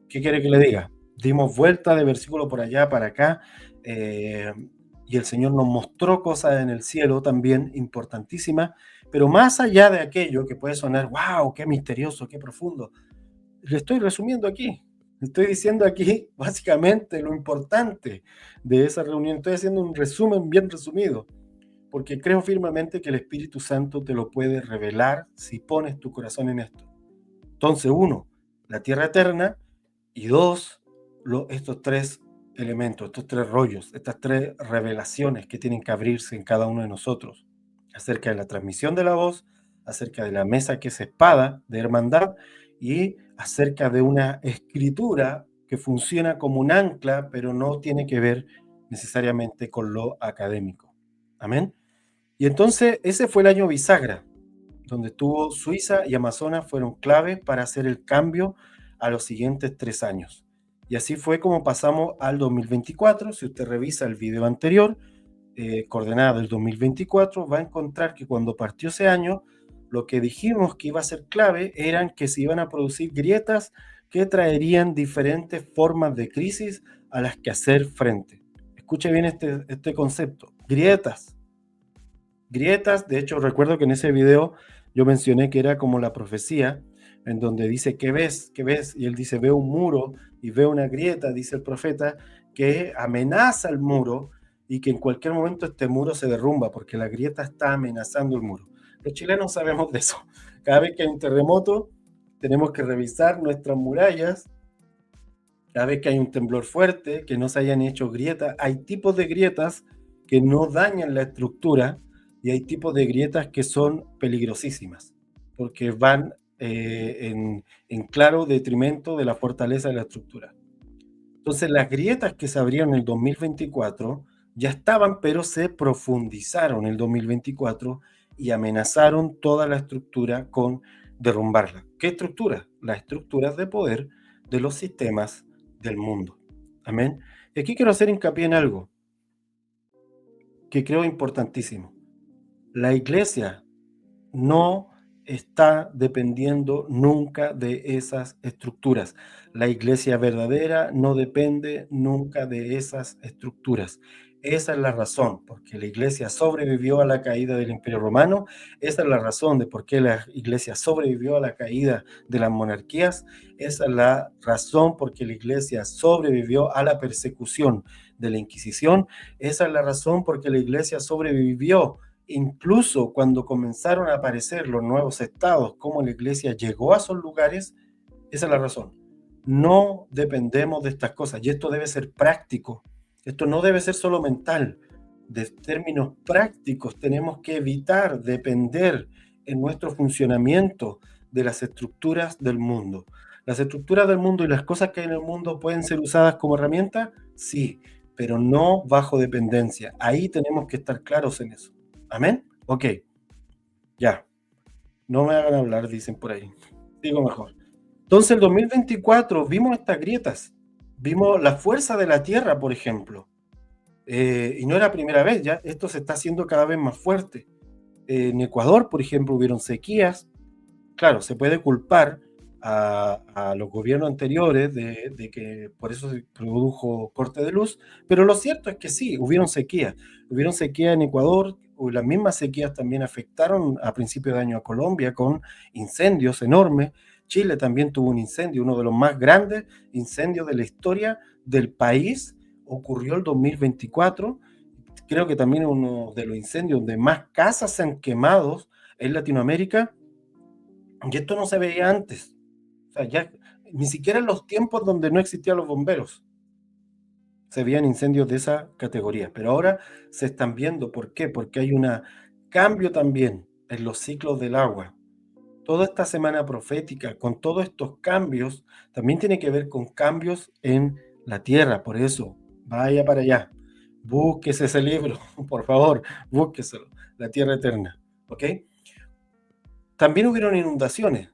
¿Qué quiere que le diga? Dimos vuelta de versículo por allá para acá, y el Señor nos mostró cosas en el cielo también importantísimas, pero más allá de aquello que puede sonar, wow, qué misterioso, qué profundo, le estoy resumiendo aquí. Le estoy diciendo aquí básicamente lo importante de esa reunión. Estoy haciendo un resumen bien resumido, porque creo firmemente que el Espíritu Santo te lo puede revelar si pones tu corazón en esto. Entonces, uno, la tierra eterna, y dos, estos tres elementos, estos tres rollos, estas tres revelaciones que tienen que abrirse en cada uno de nosotros acerca de la transmisión de la voz, acerca de la mesa que es espada de hermandad y acerca de una escritura que funciona como un ancla, pero no tiene que ver necesariamente con lo académico. Amén. Y entonces ese fue el año bisagra, donde estuvo Suiza y Amazonas fueron clave para hacer el cambio a los siguientes 3 años. Y así fue como pasamos al 2024. Si usted revisa el video anterior, coordenada del 2024, va a encontrar que cuando partió ese año, lo que dijimos que iba a ser clave eran que se iban a producir grietas que traerían diferentes formas de crisis a las que hacer frente. Escuche bien este concepto, grietas. Grietas, de hecho recuerdo que en ese video yo mencioné que era como la profecía, en donde dice, ¿qué ves? ¿Qué ves? Y él dice, veo un muro y veo una grieta, dice el profeta, que amenaza el muro y que en cualquier momento este muro se derrumba porque la grieta está amenazando el muro. Los chilenos sabemos de eso. Cada vez que hay un terremoto, tenemos que revisar nuestras murallas. Cada vez que hay un temblor fuerte, que no se hayan hecho grietas, hay tipos de grietas que no dañan la estructura y hay tipos de grietas que son peligrosísimas, porque van en claro detrimento de la fortaleza de la estructura. Entonces, las grietas que se abrieron en el 2024 ya estaban, pero se profundizaron en el 2024 y amenazaron toda la estructura con derrumbarla. ¿Qué estructura? Las estructuras de poder de los sistemas del mundo. Amén. Y aquí quiero hacer hincapié en algo que creo importantísimo. La iglesia no está dependiendo nunca de esas estructuras. La iglesia verdadera no depende nunca de esas estructuras. Esa es la razón, porque la iglesia sobrevivió a la caída del Imperio Romano. Esa es la razón de por qué la iglesia sobrevivió a la caída de las monarquías. Esa es la razón por qué la iglesia sobrevivió a la persecución de la Inquisición. Esa es la razón por qué la iglesia sobrevivió incluso cuando comenzaron a aparecer los nuevos estados, cómo la iglesia llegó a esos lugares. Esa es la razón. No dependemos de estas cosas y esto debe ser práctico. Esto no debe ser solo mental. De términos prácticos tenemos que evitar depender en nuestro funcionamiento de las estructuras del mundo. Las estructuras del mundo y las cosas que hay en el mundo pueden ser usadas como herramienta, sí, pero no bajo dependencia. Ahí tenemos que estar claros en eso. ¿Amén? Ok, ya. No me hagan hablar, dicen por ahí. Digo mejor. Entonces, el 2024 vimos estas grietas. Vimos la fuerza de la Tierra, por ejemplo. Y no era la primera vez, ya esto se está haciendo cada vez más fuerte. En Ecuador, por ejemplo, hubieron sequías. Claro, se puede culpar a los gobiernos anteriores de que por eso se produjo corte de luz, pero lo cierto es que sí, hubieron sequías. Hubieron sequías en Ecuador, o las mismas sequías también afectaron a principios de año a Colombia con incendios enormes. Chile también tuvo un incendio, uno de los más grandes incendios de la historia del país, ocurrió el 2024. Creo que también uno de los incendios donde más casas se han quemado en Latinoamérica. Y esto no se veía antes. O sea, ya ni siquiera en los tiempos donde no existían los bomberos se veían incendios de esa categoría. Pero ahora se están viendo. ¿Por qué? Porque hay un cambio también en los ciclos del agua. Toda esta semana profética, con todos estos cambios, también tiene que ver con cambios en la tierra. Por eso, vaya para allá. Búsquese ese libro, por favor, búsqueselo. La Tierra Eterna. ¿Ok? También hubieron inundaciones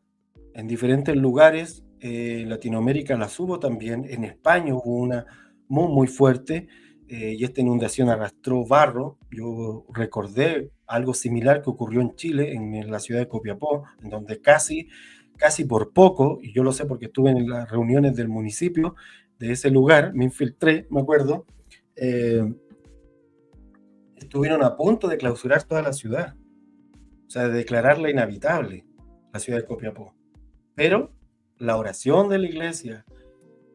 en diferentes lugares. En Latinoamérica las hubo también. En España hubo una muy fuerte y esta inundación arrastró barro. Yo recordé algo similar que ocurrió en Chile, en la ciudad de Copiapó, en donde casi por poco, y yo lo sé porque estuve en las reuniones del municipio de ese lugar, me infiltré, me acuerdo, eh, estuvieron a punto de clausurar toda la ciudad, o sea, de declararla inhabitable, la ciudad de Copiapó. Pero la oración de la iglesia,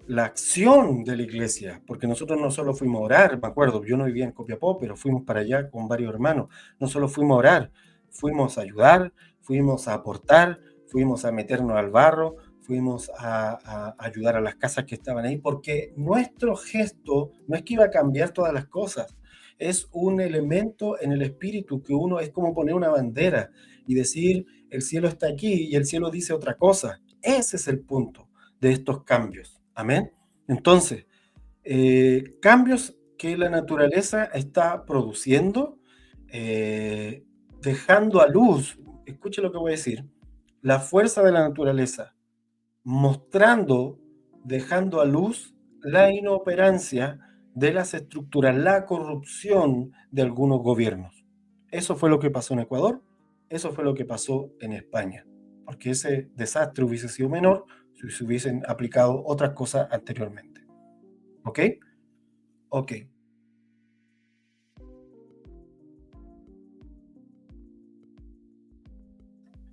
la acción de la iglesia, porque nosotros no solo fuimos a orar, me acuerdo, yo no vivía en Copiapó, pero fuimos para allá con varios hermanos, no solo fuimos a orar, fuimos a ayudar, fuimos a aportar, fuimos a meternos al barro, fuimos a ayudar a las casas que estaban ahí, porque nuestro gesto no es que iba a cambiar todas las cosas, es un elemento en el espíritu que uno es como poner una bandera y decir, el cielo está aquí y el cielo dice otra cosa. Ese es el punto de estos cambios. Amén. Entonces, cambios que la naturaleza está produciendo, dejando a luz, escuche lo que voy a decir, la fuerza de la naturaleza, mostrando, dejando a luz la inoperancia de las estructuras, la corrupción de algunos gobiernos. Eso fue lo que pasó en Ecuador, Eso fue lo que pasó en España, porque ese desastre hubiese sido menor si se hubiesen aplicado otras cosas anteriormente. ¿Ok? Ok.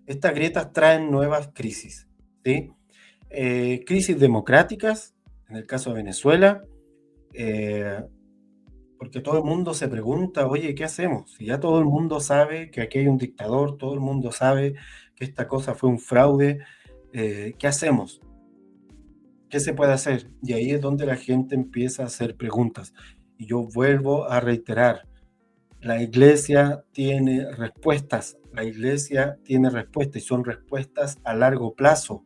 Estas grietas traen nuevas crisis, ¿sí? Crisis democráticas, en el caso de Venezuela, eh, porque todo el mundo se pregunta, oye, ¿qué hacemos? Si ya todo el mundo sabe que aquí hay un dictador, todo el mundo sabe que esta cosa fue un fraude, ¿qué hacemos? ¿Qué se puede hacer? Y ahí es donde la gente empieza a hacer preguntas. Y yo vuelvo a reiterar, la iglesia tiene respuestas, la iglesia tiene respuestas y son respuestas a largo plazo.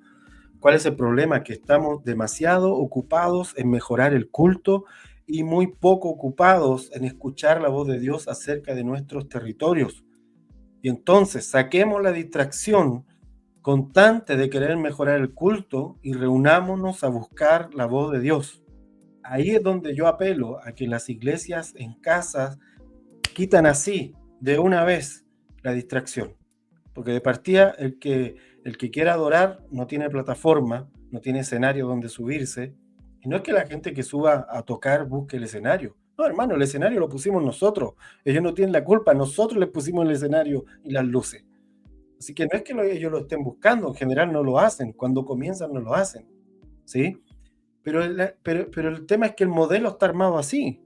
¿Cuál es el problema? Que estamos demasiado ocupados en mejorar el culto y muy poco ocupados en escuchar la voz de Dios acerca de nuestros territorios. Y entonces saquemos la distracción constante de querer mejorar el culto y reunámonos a buscar la voz de Dios. Ahí es donde yo apelo a que las iglesias en casas quitan así, de una vez, la distracción. Porque de partida, el que quiera adorar no tiene plataforma, no tiene escenario donde subirse. Y no es que la gente que suba a tocar busque el escenario. No, hermano, el escenario lo pusimos nosotros. Ellos no tienen la culpa, nosotros les pusimos el escenario y las luces. Así que no es que ellos lo estén buscando, en general no lo hacen. Cuando comienzan, no lo hacen. ¿Sí? Pero el tema es que el modelo está armado así.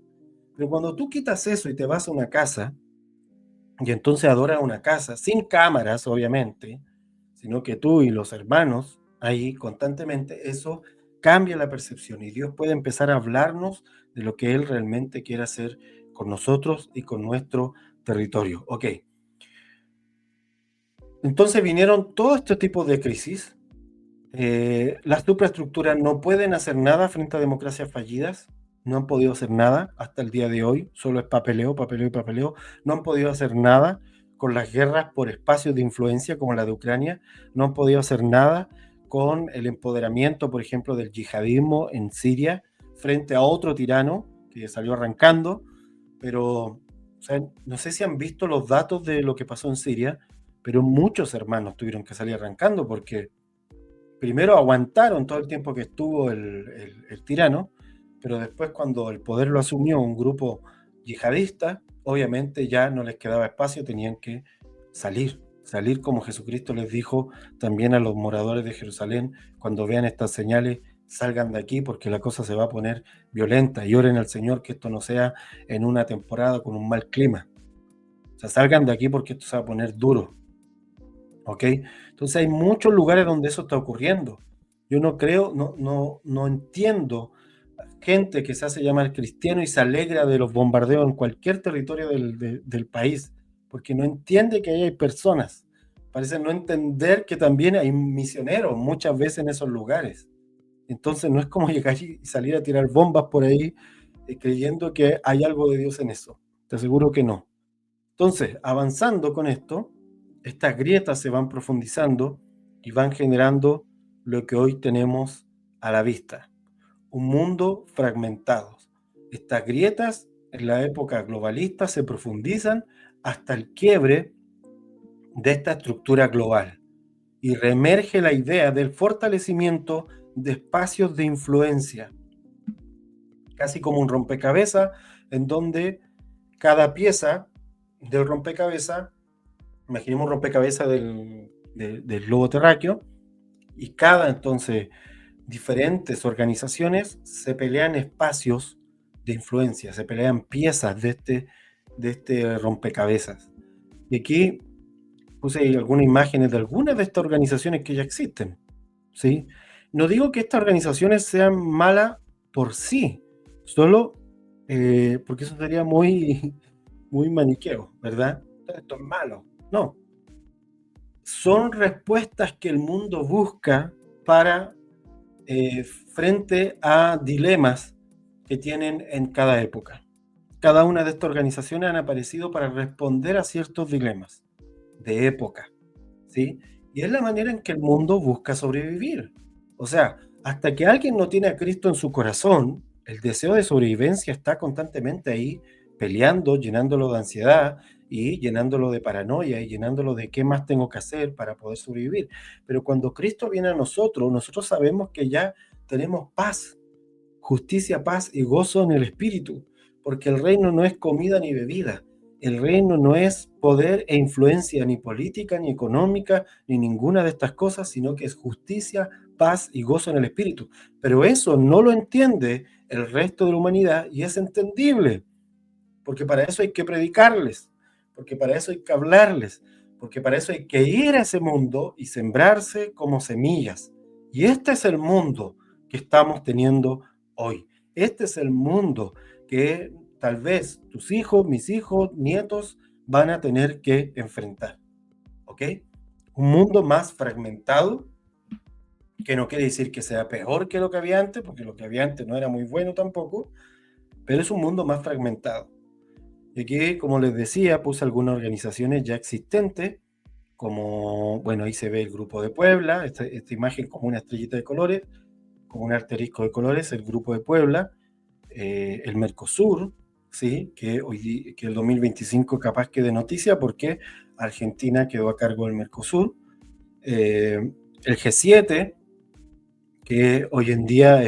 Pero cuando tú quitas eso y te vas a una casa, y entonces adoras una casa, sin cámaras, obviamente, sino que tú y los hermanos ahí constantemente, eso cambia la percepción y Dios puede empezar a hablarnos de lo que Él realmente quiere hacer con nosotros y con nuestro territorio. Ok, entonces vinieron todo este tipo de crisis. Las superestructuras no pueden hacer nada frente a democracias fallidas, no han podido hacer nada hasta el día de hoy, solo es papeleo, papeleo y papeleo, no han podido hacer nada con las guerras por espacios de influencia como la de Ucrania, no han podido hacer nada con el empoderamiento, por ejemplo, del yihadismo en Siria frente a otro tirano que salió arrancando, pero o sea, no sé si han visto los datos de lo que pasó en Siria, pero muchos hermanos tuvieron que salir arrancando porque primero aguantaron todo el tiempo que estuvo el tirano, pero después cuando el poder lo asumió un grupo yihadista, obviamente ya no les quedaba espacio, tenían que salir como Jesucristo les dijo también a los moradores de Jerusalén, cuando vean estas señales, salgan de aquí porque la cosa se va a poner violenta y oren al Señor que esto no sea en una temporada con un mal clima. O sea, salgan de aquí porque esto se va a poner duro. ¿Ok? Entonces hay muchos lugares donde eso está ocurriendo. Yo no creo, no entiendo gente que se hace llamar cristiano y se alegra de los bombardeos en cualquier territorio del país, porque no entiende que ahí hay personas. Parece no entender que también hay misioneros muchas veces en esos lugares. Entonces no es como llegar y salir a tirar bombas por ahí creyendo que hay algo de Dios en eso. Te aseguro que no. Entonces, avanzando con esto, estas grietas se van profundizando y van generando lo que hoy tenemos a la vista, un mundo fragmentado. Estas grietas en la época globalista se profundizan hasta el quiebre de esta estructura global y reemerge la idea del fortalecimiento de espacios de influencia, casi como un rompecabezas en donde cada pieza del rompecabezas, imaginemos un rompecabezas del globo terráqueo, y cada entonces diferentes organizaciones se pelean espacios de influencia, se pelean piezas de este rompecabezas. Y aquí puse algunas imágenes de algunas de estas organizaciones que ya existen, ¿sí? No digo que estas organizaciones sean malas por sí, solo porque eso sería muy, muy maniqueo, ¿verdad? Esto es malo. No, son respuestas que el mundo busca para frente a dilemas que tienen en cada época. Cada una de estas organizaciones han aparecido para responder a ciertos dilemas de época, ¿sí? Y es la manera en que el mundo busca sobrevivir. O sea, hasta que alguien no tiene a Cristo en su corazón, el deseo de sobrevivencia está constantemente ahí peleando, llenándolo de ansiedad y llenándolo de paranoia y llenándolo de qué más tengo que hacer para poder sobrevivir. Pero cuando Cristo viene a nosotros, nosotros sabemos que ya tenemos paz, justicia, paz y gozo en el Espíritu, porque el reino no es comida ni bebida. El reino no es poder e influencia ni política, ni económica, ni ninguna de estas cosas, sino que es justicia, paz y gozo en el Espíritu. Pero eso no lo entiende el resto de la humanidad y es entendible, porque para eso hay que predicarles, porque para eso hay que hablarles, porque para eso hay que ir a ese mundo y sembrarse como semillas. Y este es el mundo que estamos teniendo hoy. Este es el mundo que tal vez tus hijos, mis hijos, nietos van a tener que enfrentar. ¿Ok? Un mundo más fragmentado, que no quiere decir que sea peor que lo que había antes, porque lo que había antes no era muy bueno tampoco, pero es un mundo más fragmentado. Y aquí, como les decía, puse algunas organizaciones ya existentes, como, bueno, ahí se ve el Grupo de Puebla, esta imagen como una estrellita de colores, como un asterisco de colores, el Grupo de Puebla, el Mercosur, ¿sí? Que el 2025 capaz que de noticia porque Argentina quedó a cargo del Mercosur, el G7, que hoy en día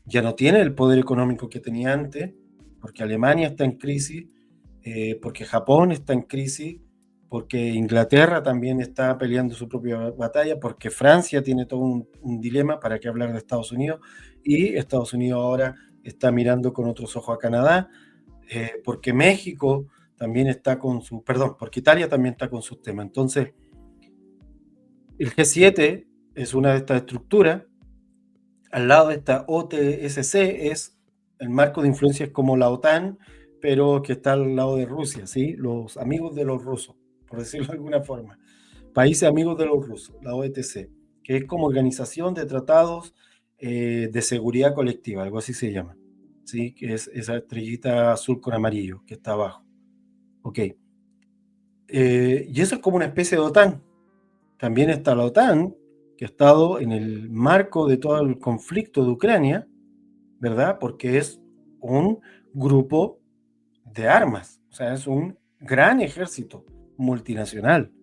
ya no tiene el poder económico que tenía antes, porque Alemania está en crisis, porque Japón está en crisis, porque Inglaterra también está peleando su propia batalla, porque Francia tiene todo un dilema, para qué hablar de Estados Unidos, y Estados Unidos ahora está mirando con otros ojos a Canadá, porque México también está porque Italia también está con sus temas. Entonces, el G7 es una de estas estructuras. Al lado de esta OTSC es el marco de influencia, es como la OTAN, pero que está al lado de Rusia, ¿sí? Los amigos de los rusos, por decirlo de alguna forma. Países amigos de los rusos, la OETC, que es como Organización de Tratados de Seguridad Colectiva, algo así se llama, ¿sí? Que es esa estrellita azul con amarillo que está abajo. Ok. Y eso es como una especie de OTAN. También está la OTAN, que ha estado en el marco de todo el conflicto de Ucrania, ¿verdad? Porque es un grupo de armas, o sea, es un gran ejército multinacional.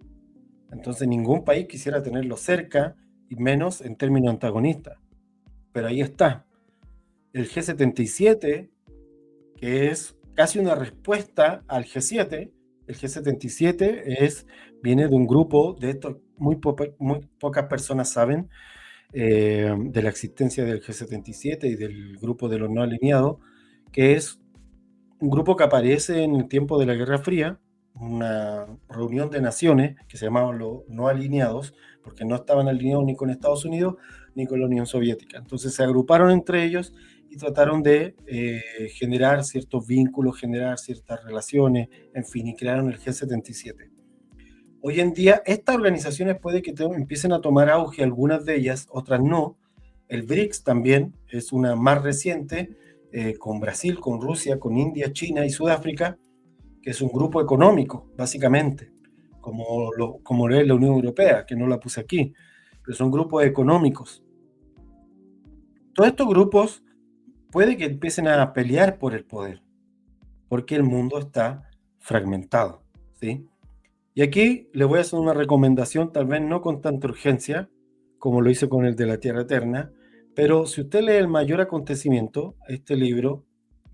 Entonces ningún país quisiera tenerlo cerca, y menos en términos antagonistas. Pero ahí está. El G77, que es casi una respuesta al G7, el G77 viene de un grupo de estos, muy pocas personas saben de la existencia del G77 y del grupo de los no alineados, que es un grupo que aparece en el tiempo de la Guerra Fría, una reunión de naciones que se llamaban los no alineados, porque no estaban alineados ni con Estados Unidos ni con la Unión Soviética. Entonces se agruparon entre ellos y trataron de generar ciertos vínculos, generar ciertas relaciones, en fin, y crearon el G77. Hoy en día estas organizaciones puede que empiecen a tomar auge, algunas de ellas, otras no. El BRICS también es una más reciente, con Brasil, con Rusia, con India, China y Sudáfrica, que es un grupo económico, básicamente, como es la Unión Europea, que no la puse aquí, pero son grupos económicos. Todos estos grupos puede que empiecen a pelear por el poder, porque el mundo está fragmentado, ¿sí? Y aquí le voy a hacer una recomendación, tal vez no con tanta urgencia, como lo hice con el de la Tierra Eterna, pero si usted lee El Mayor Acontecimiento, este libro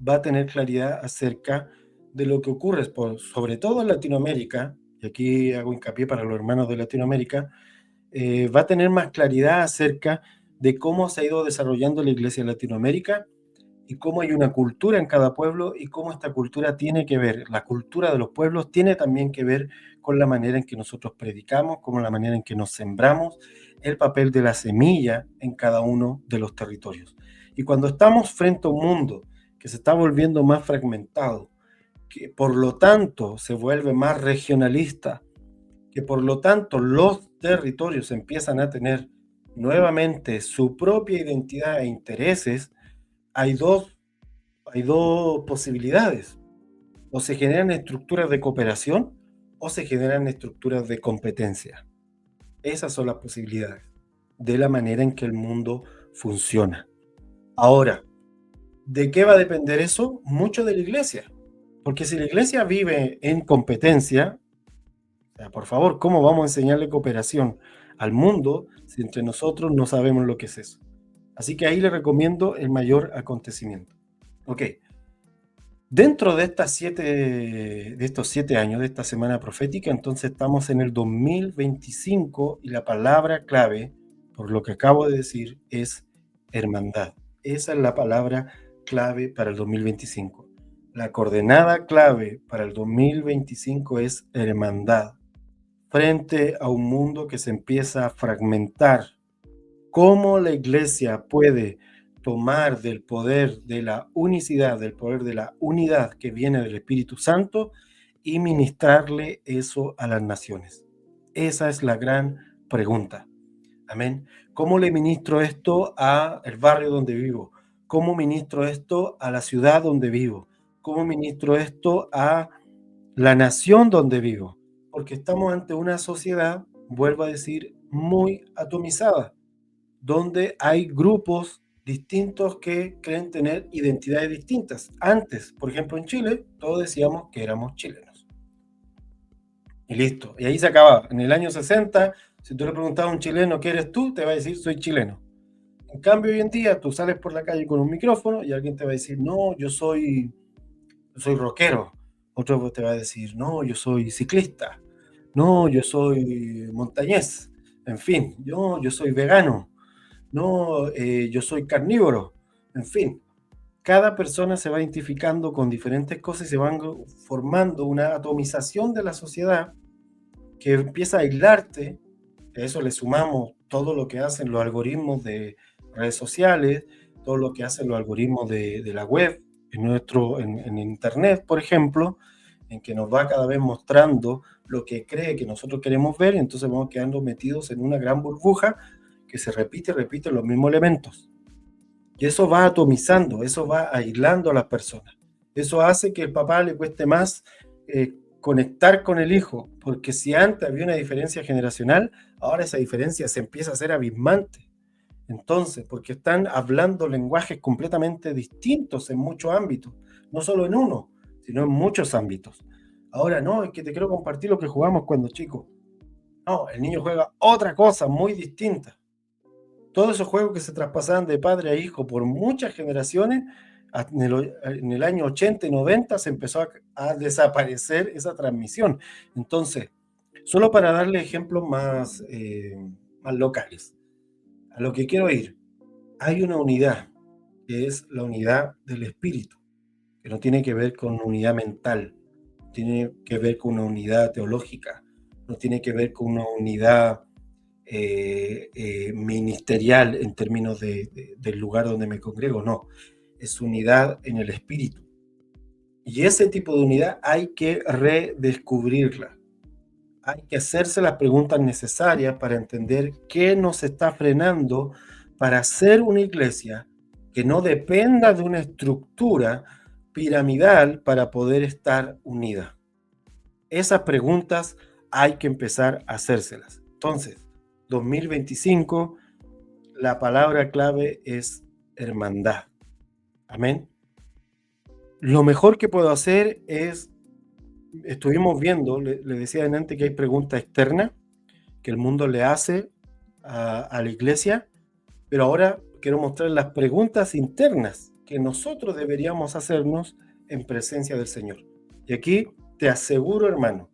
va a tener claridad acerca de lo que ocurre, sobre todo en Latinoamérica, y aquí hago hincapié para los hermanos de Latinoamérica, va a tener más claridad acerca de cómo se ha ido desarrollando la iglesia en Latinoamérica y cómo hay una cultura en cada pueblo y cómo esta cultura tiene que ver, la cultura de los pueblos tiene también que ver con la manera en que nosotros predicamos, como la manera en que nos sembramos, el papel de la semilla en cada uno de los territorios. Y cuando estamos frente a un mundo que se está volviendo más fragmentado, que por lo tanto se vuelve más regionalista, que por lo tanto los territorios empiezan a tener nuevamente su propia identidad e intereses, hay dos posibilidades. O se generan estructuras de cooperación o se generan estructuras de competencia. Esas son las posibilidades de la manera en que el mundo funciona. Ahora, ¿de qué va a depender eso? Mucho de la iglesia. Porque si la iglesia vive en competencia, o sea, por favor, ¿cómo vamos a enseñarle cooperación al mundo si entre nosotros no sabemos lo que es eso? Así que ahí le recomiendo el mayor acontecimiento. Ok, dentro de de estos 7 años, de esta semana profética, entonces estamos en el 2025 y la palabra clave, por lo que acabo de decir, es hermandad. Esa es la palabra clave para el 2025. La coordenada clave para el 2025 es hermandad. Frente a un mundo que se empieza a fragmentar, ¿cómo la iglesia puede tomar del poder de la unicidad, del poder de la unidad que viene del Espíritu Santo y ministrarle eso a las naciones? Esa es la gran pregunta. Amén. ¿Cómo le ministro esto al barrio donde vivo? ¿Cómo ministro esto a la ciudad donde vivo? ¿Cómo ministro esto a la nación donde vivo? Porque estamos ante una sociedad, vuelvo a decir, muy atomizada, donde hay grupos distintos que creen tener identidades distintas. Antes, por ejemplo, en Chile, todos decíamos que éramos chilenos. Y listo. Y ahí se acababa. En el año 60, si tú le preguntabas a un chileno qué eres tú, te va a decir soy chileno. En cambio, hoy en día, tú sales por la calle con un micrófono y alguien te va a decir, no, yo soy rockero. Otro te va a decir, no, yo soy ciclista. No, yo soy montañés. En fin, yo soy vegano. No, yo soy carnívoro. En fin, cada persona se va identificando con diferentes cosas y se van formando una atomización de la sociedad que empieza a aislarte. A eso le sumamos todo lo que hacen los algoritmos de redes sociales, todo lo que hacen los algoritmos de la web, en Internet, por ejemplo, en que nos va cada vez mostrando lo que cree que nosotros queremos ver, y entonces vamos quedando metidos en una gran burbuja que se repite los mismos elementos. Y eso va atomizando, eso va aislando a las personas. Eso hace que el papá le cueste más conectar con el hijo, porque si antes había una diferencia generacional, ahora esa diferencia se empieza a hacer abismante. Entonces, porque están hablando lenguajes completamente distintos en muchos ámbitos, no solo en uno, sino en muchos ámbitos. Ahora, no, es que te quiero compartir lo que jugamos cuando chico. No, el niño juega otra cosa muy distinta. Todos esos juegos que se traspasaban de padre a hijo por muchas generaciones, en el año 80 y 90 se empezó a desaparecer esa transmisión. Entonces, solo para darle ejemplos más locales, a lo que quiero ir, hay una unidad, que es la unidad del espíritu, que no tiene que ver con unidad mental, tiene que ver con una unidad teológica, no tiene que ver con una unidad ministerial en términos del lugar donde me congrego, no, es unidad en el espíritu. Y ese tipo de unidad hay que redescubrirla. Hay que hacerse las preguntas necesarias para entender qué nos está frenando para ser una iglesia que no dependa de una estructura piramidal para poder estar unida. Esas preguntas hay que empezar a hacérselas. Entonces, 2025, la palabra clave es hermandad. Amén. Lo mejor que puedo hacer es, estuvimos viendo, le decía antes que hay preguntas externas que el mundo le hace a la iglesia, pero ahora quiero mostrar las preguntas internas que nosotros deberíamos hacernos en presencia del Señor. Y aquí te aseguro, hermano,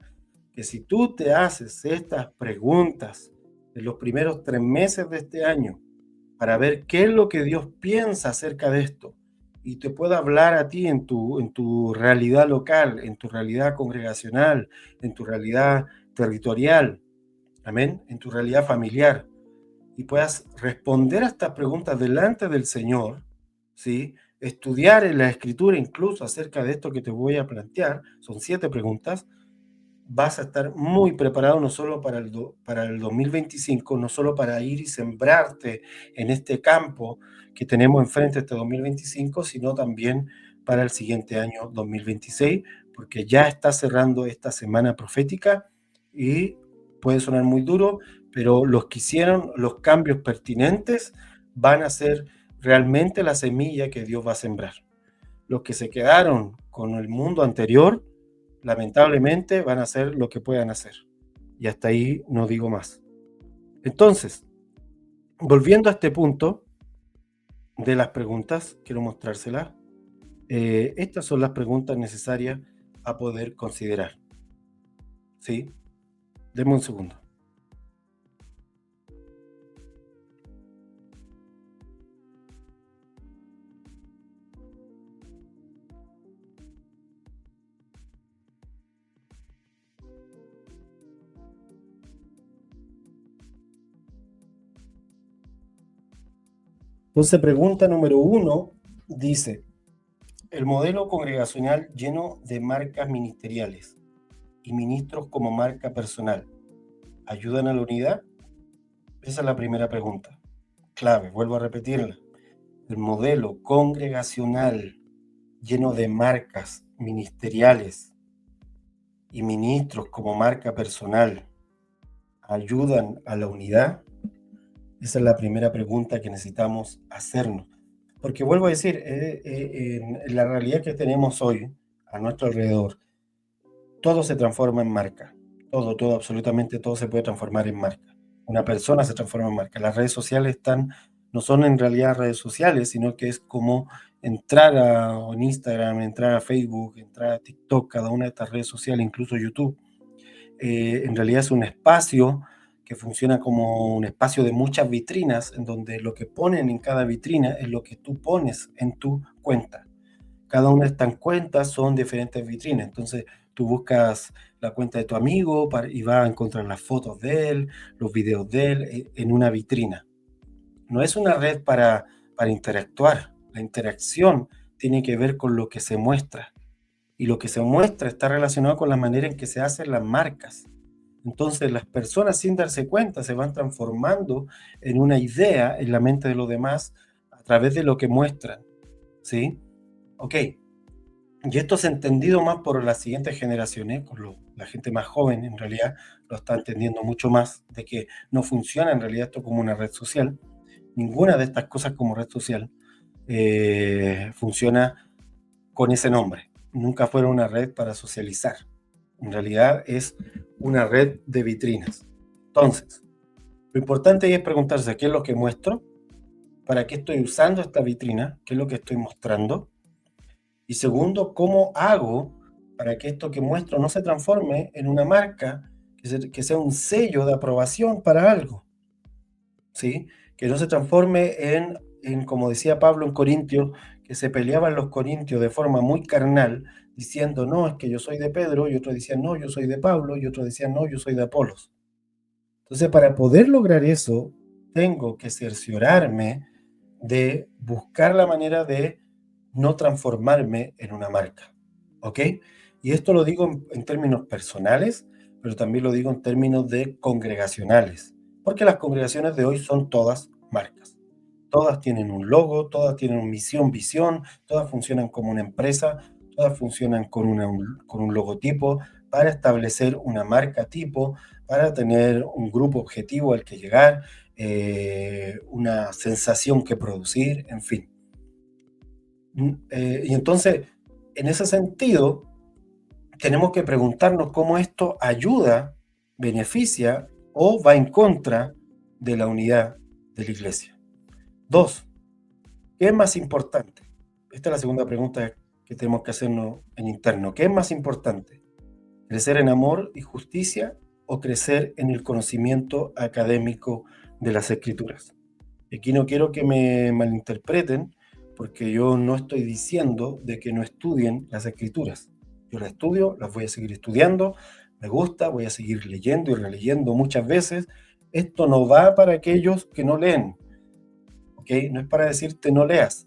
que si tú te haces estas preguntas en los primeros 3 meses de este año para ver qué es lo que Dios piensa acerca de esto y te pueda hablar a ti en tu realidad local, en tu realidad congregacional, en tu realidad territorial, amén, en tu realidad familiar, y puedas responder a estas preguntas delante del Señor, ¿sí? Estudiar en la Escritura incluso acerca de esto que te voy a plantear, son 7 preguntas, vas a estar muy preparado no solo para el 2025, no solo para ir y sembrarte en este campo que tenemos enfrente este 2025, sino también para el siguiente año 2026, porque ya está cerrando esta semana profética y puede sonar muy duro, pero los que hicieron los cambios pertinentes van a ser realmente la semilla que Dios va a sembrar. Los que se quedaron con el mundo anterior, lamentablemente, van a hacer lo que puedan hacer. Y hasta ahí no digo más. Entonces, volviendo a este punto de las preguntas, quiero mostrárselas. Estas son las preguntas necesarias a poder considerar. ¿Sí? Denme un segundo. Entonces, pregunta número 1 dice, el modelo congregacional lleno de marcas ministeriales y ministros como marca personal, ¿ayudan a la unidad? Esa es la primera pregunta. Clave, vuelvo a repetirla. El modelo congregacional lleno de marcas ministeriales y ministros como marca personal, ¿ayudan a la unidad? Esa es la primera pregunta que necesitamos hacernos. Porque vuelvo a decir, en la realidad que tenemos hoy a nuestro alrededor, todo se transforma en marca. Todo, absolutamente todo se puede transformar en marca. Una persona se transforma en marca. Las redes sociales no son en realidad redes sociales, sino que es como entrar a Instagram, entrar a Facebook, entrar a TikTok, cada una de estas redes sociales, incluso YouTube. En realidad es un espacio que funciona como un espacio de muchas vitrinas, en donde lo que ponen en cada vitrina es lo que tú pones en tu cuenta. Cada una de estas cuentas son diferentes vitrinas. Entonces tú buscas la cuenta de tu amigo y vas a encontrar las fotos de él, los videos de él en una vitrina. No es una red para interactuar. La interacción tiene que ver con lo que se muestra. Y lo que se muestra está relacionado con la manera en que se hacen las marcas. Entonces las personas sin darse cuenta se van transformando en una idea en la mente de los demás a través de lo que muestran. ¿Sí? Ok. Y esto es entendido más por las siguientes generaciones, la gente más joven en realidad lo está entendiendo mucho más, de que no funciona en realidad esto como una red social. Ninguna de estas cosas como red social funciona con ese nombre. Nunca fueron una red para socializar. En realidad es una red de vitrinas. Entonces, lo importante es preguntarse qué es lo que muestro, para qué estoy usando esta vitrina, qué es lo que estoy mostrando. Y segundo, cómo hago para que esto que muestro no se transforme en una marca, que sea un sello de aprobación para algo. ¿Sí? Que no se transforme como decía Pablo en Corintios, que se peleaban los corintios de forma muy carnal, diciendo, no, es que yo soy de Pedro, y otros decían, no, yo soy de Pablo, y otros decían, no, yo soy de Apolos. Entonces, para poder lograr eso, tengo que cerciorarme de buscar la manera de no transformarme en una marca, ¿ok? Y esto lo digo en términos personales, pero también lo digo en términos de congregacionales, porque las congregaciones de hoy son todas marcas. Todas tienen un logo, todas tienen una misión, visión, todas funcionan como una empresa, todas funcionan con un logotipo para establecer una marca tipo, para tener un grupo objetivo al que llegar, una sensación que producir, en fin. Y entonces, en ese sentido, tenemos que preguntarnos cómo esto ayuda, beneficia o va en contra de la unidad de la iglesia. 2. ¿Qué es más importante? Esta es la segunda pregunta que tenemos que hacernos en interno. ¿Qué es más importante? ¿Crecer en amor y justicia o crecer en el conocimiento académico de las escrituras? Aquí no quiero que me malinterpreten, porque yo no estoy diciendo de que no estudien las escrituras. Yo las estudio, las voy a seguir estudiando, me gusta, voy a seguir leyendo y releyendo muchas veces. Esto no va para aquellos que no leen, ¿ok? No es para decirte no leas,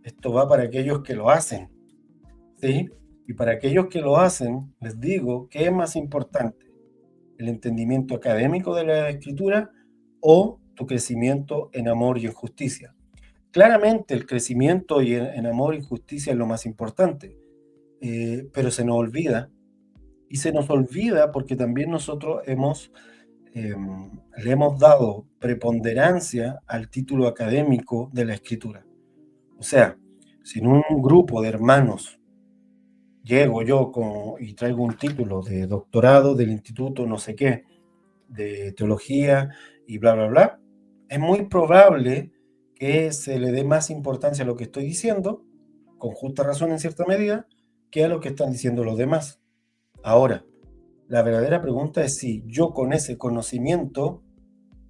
esto va para aquellos que lo hacen, ¿sí? Y para aquellos que lo hacen, les digo, ¿qué es más importante? ¿El entendimiento académico de la escritura o tu crecimiento en amor y en justicia? Claramente el crecimiento en amor y justicia es lo más importante, pero se nos olvida, y se nos olvida porque también nosotros le hemos dado preponderancia al título académico de la escritura. O sea, Si en un grupo de hermanos llego yo y traigo un título de doctorado del instituto no sé qué, de teología y bla, bla, bla, es muy probable que se le dé más importancia a lo que estoy diciendo, con justa razón en cierta medida, que a lo que están diciendo los demás. Ahora, la verdadera pregunta es si yo con ese conocimiento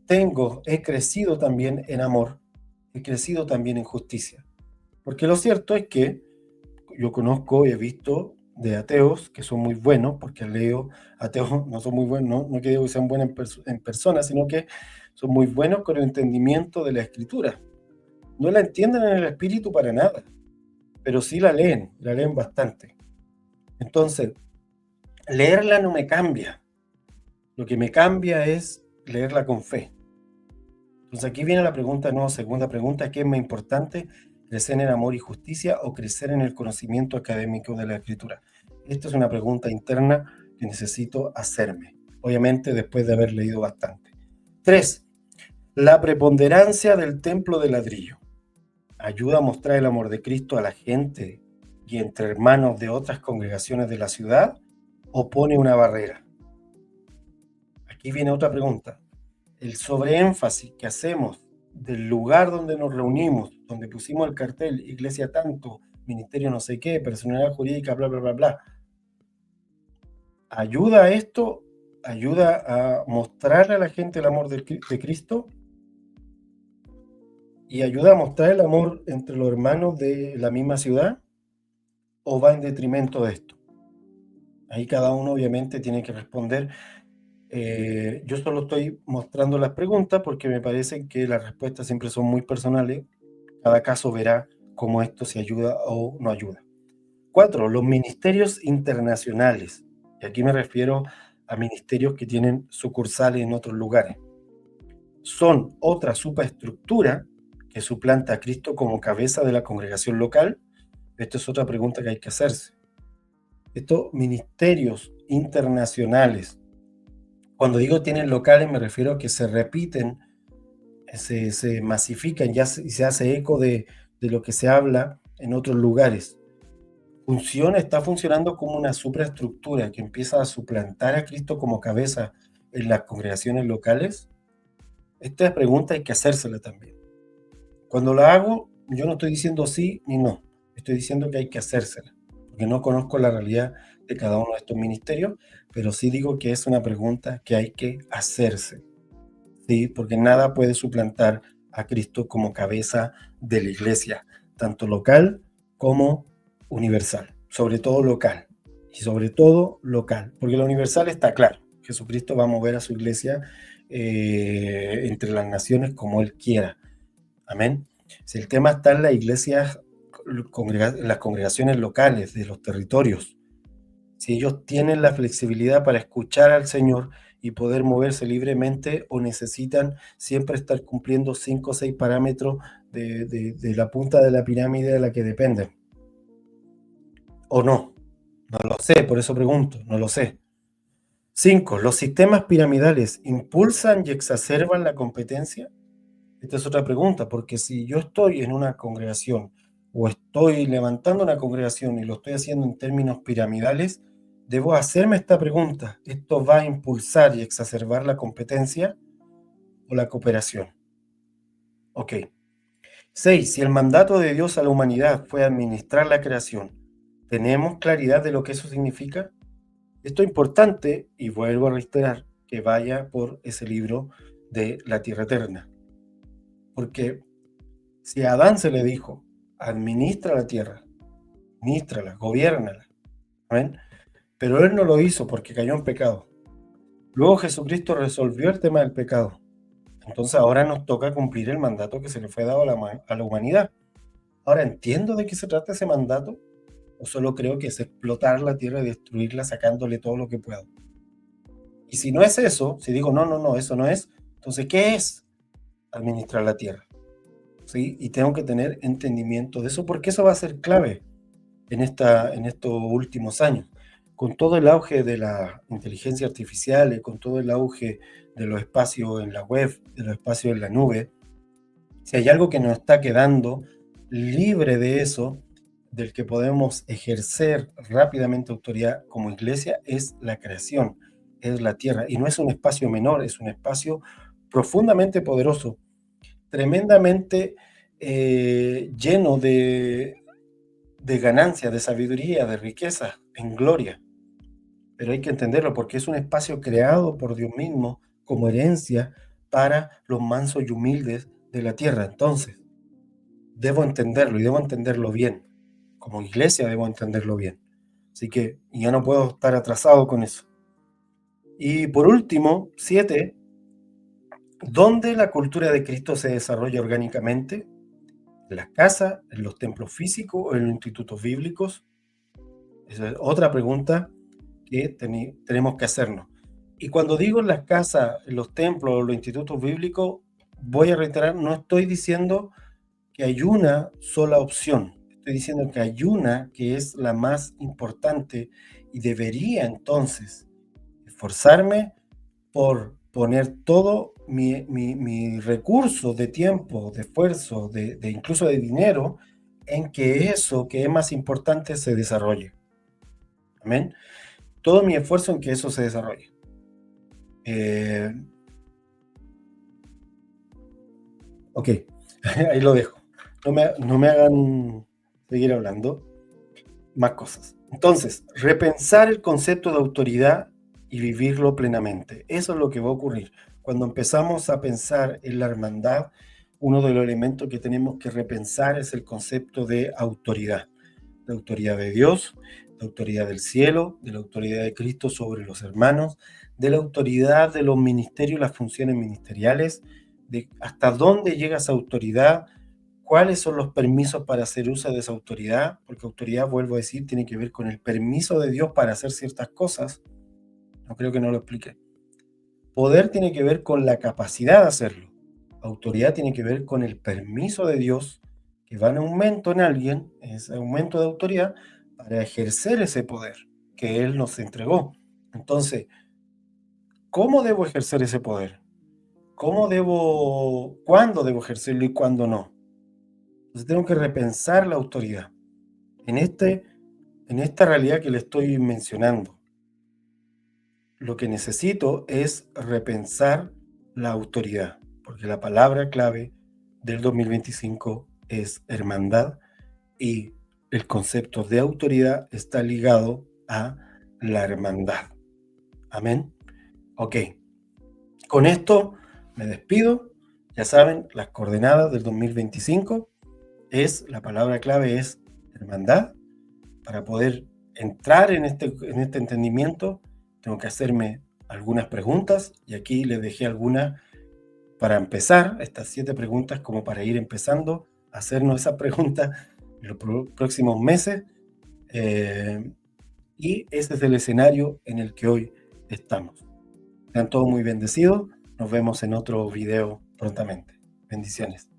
he crecido también en amor, he crecido también en justicia. Porque lo cierto es que yo conozco y he visto de ateos que son muy buenos, porque leo ateos no son muy buenos, no que digo que sean buenos en persona, sino que son muy buenos con el entendimiento de la escritura. No la entienden en el espíritu para nada, pero sí la leen bastante. Entonces, leerla no me cambia. Lo que me cambia es leerla con fe. Entonces aquí viene la pregunta, no, segunda pregunta, ¿qué es más importante? ¿Crecer en amor y justicia o crecer en el conocimiento académico de la escritura? Esta es una pregunta interna que necesito hacerme, obviamente después de haber leído bastante. 3. La preponderancia del templo de ladrillo. ¿Ayuda a mostrar el amor de Cristo a la gente y entre hermanos de otras congregaciones de la ciudad o pone una barrera? Aquí viene otra pregunta. El sobreénfasis que hacemos del lugar donde nos reunimos, donde pusimos el cartel, iglesia tanto, ministerio no sé qué, personalidad jurídica, bla, bla, bla, bla, ¿ayuda a esto? ¿Ayuda a mostrarle a la gente el amor de Cristo? ¿Y ayuda a mostrar el amor entre los hermanos de la misma ciudad? ¿O va en detrimento de esto? Ahí cada uno obviamente tiene que responder. Yo solo estoy mostrando las preguntas porque me parece que las respuestas siempre son muy personales. Cada caso verá cómo esto se ayuda o no ayuda. 4. Los ministerios internacionales. Y aquí me refiero a ministerios que tienen sucursales en otros lugares. ¿Son otra superestructura que suplanta a Cristo como cabeza de la congregación local? Esta es otra pregunta que hay que hacerse. Estos ministerios internacionales, cuando digo tienen locales, me refiero a que se repiten, se masifican y se hace eco de lo que se habla en otros lugares. Está funcionando como una supraestructura que empieza a suplantar a Cristo como cabeza en las congregaciones locales. Esta pregunta hay que hacérsela también. Cuando la hago, yo no estoy diciendo sí ni no, estoy diciendo que hay que hacérsela, porque no conozco la realidad de cada uno de estos ministerios, pero sí digo que es una pregunta que hay que hacerse, ¿sí? Porque nada puede suplantar a Cristo como cabeza de la iglesia, tanto local como universal, sobre todo local, y sobre todo local, porque lo universal está claro, Jesucristo va a mover a su iglesia entre las naciones como Él quiera, amén. Si el tema está en las iglesias, en las congregaciones locales de los territorios, si ellos tienen la flexibilidad para escuchar al Señor y poder moverse libremente o necesitan siempre estar cumpliendo 5 o 6 parámetros de la punta de la pirámide de la que dependen. ¿O no? No lo sé, por eso pregunto, no lo sé. 5. ¿Los sistemas piramidales impulsan y exacerban la competencia? Esta es otra pregunta, porque si yo estoy en una congregación o estoy levantando una congregación y lo estoy haciendo en términos piramidales, debo hacerme esta pregunta. ¿Esto va a impulsar y exacerbar la competencia o la cooperación? Ok. 6. Si el mandato de Dios a la humanidad fue administrar la creación, ¿tenemos claridad de lo que eso significa? Esto es importante, y vuelvo a reiterar, que vaya por ese libro de la Tierra Eterna. Porque si a Adán se le dijo, administra la tierra, administrala, gobiérnala, ¿ven? Pero él no lo hizo porque cayó en pecado. Luego Jesucristo resolvió el tema del pecado. Entonces ahora nos toca cumplir el mandato que se le fue dado a la humanidad. Ahora, ¿entiendo de qué se trata ese mandato? ¿O solo creo que es explotar la tierra y destruirla sacándole todo lo que puedo? Y si no es eso, si digo, no, eso no es, entonces, ¿qué es administrar la tierra? ¿Sí? Y tengo que tener entendimiento de eso porque eso va a ser clave en estos últimos años. Con todo el auge de la inteligencia artificial y con todo el auge de los espacios en la web, de los espacios en la nube, si hay algo que nos está quedando libre de eso, del que podemos ejercer rápidamente autoridad como iglesia es la creación, es la tierra. Y no es un espacio menor, es un espacio profundamente poderoso, tremendamente lleno de ganancia, de sabiduría, de riqueza, en gloria. Pero hay que entenderlo porque es un espacio creado por Dios mismo como herencia para los mansos y humildes de la tierra. Entonces, debo entenderlo y debo entenderlo bien. Como iglesia debo entenderlo bien. Así que ya no puedo estar atrasado con eso. Y por último, 7, ¿dónde la cultura de Cristo se desarrolla orgánicamente? ¿En las casas, en los templos físicos o en los institutos bíblicos? Esa es otra pregunta que tenemos que hacernos. Y cuando digo en las casas, en los templos o los institutos bíblicos, voy a reiterar, no estoy diciendo que hay una sola opción. Estoy diciendo que hay una que es la más importante y debería entonces esforzarme por poner todo mi recurso de tiempo, de esfuerzo, de incluso de dinero, en que eso que es más importante se desarrolle. Amén. Todo mi esfuerzo en que eso se desarrolle. Eh, ok, ahí lo dejo. No me hagan seguir hablando más cosas. Entonces, repensar el concepto de autoridad y vivirlo plenamente. Eso es lo que va a ocurrir. Cuando empezamos a pensar en la hermandad, uno de los elementos que tenemos que repensar es el concepto de autoridad. La autoridad de Dios, la autoridad del cielo, de la autoridad de Cristo sobre los hermanos, de la autoridad de los ministerios, las funciones ministeriales, de hasta dónde llega esa autoridad, cuáles son los permisos para hacer uso de esa autoridad, porque autoridad, vuelvo a decir, tiene que ver con el permiso de Dios para hacer ciertas cosas. No creo que no lo explique. Poder tiene que ver con la capacidad de hacerlo. Autoridad tiene que ver con el permiso de Dios que va en aumento en alguien, ese aumento de autoridad, para ejercer ese poder que Él nos entregó. Entonces, ¿cómo debo ejercer ese poder? ¿Cuándo debo ejercerlo y cuándo no? Entonces tengo que repensar la autoridad en esta realidad que le estoy mencionando. Lo que necesito es repensar la autoridad, porque la palabra clave del 2025 es hermandad y el concepto de autoridad está ligado a la hermandad. Amén. Ok, con esto me despido. Ya saben, las coordenadas del 2025 la palabra clave es hermandad. Para poder entrar en este entendimiento, tengo que hacerme algunas preguntas y aquí les dejé algunas para empezar, estas 7 preguntas como para ir empezando a hacernos esas preguntas en los próximos meses. Y ese es el escenario en el que hoy estamos. Sean todos muy bendecidos. Nos vemos en otro video prontamente. Bendiciones.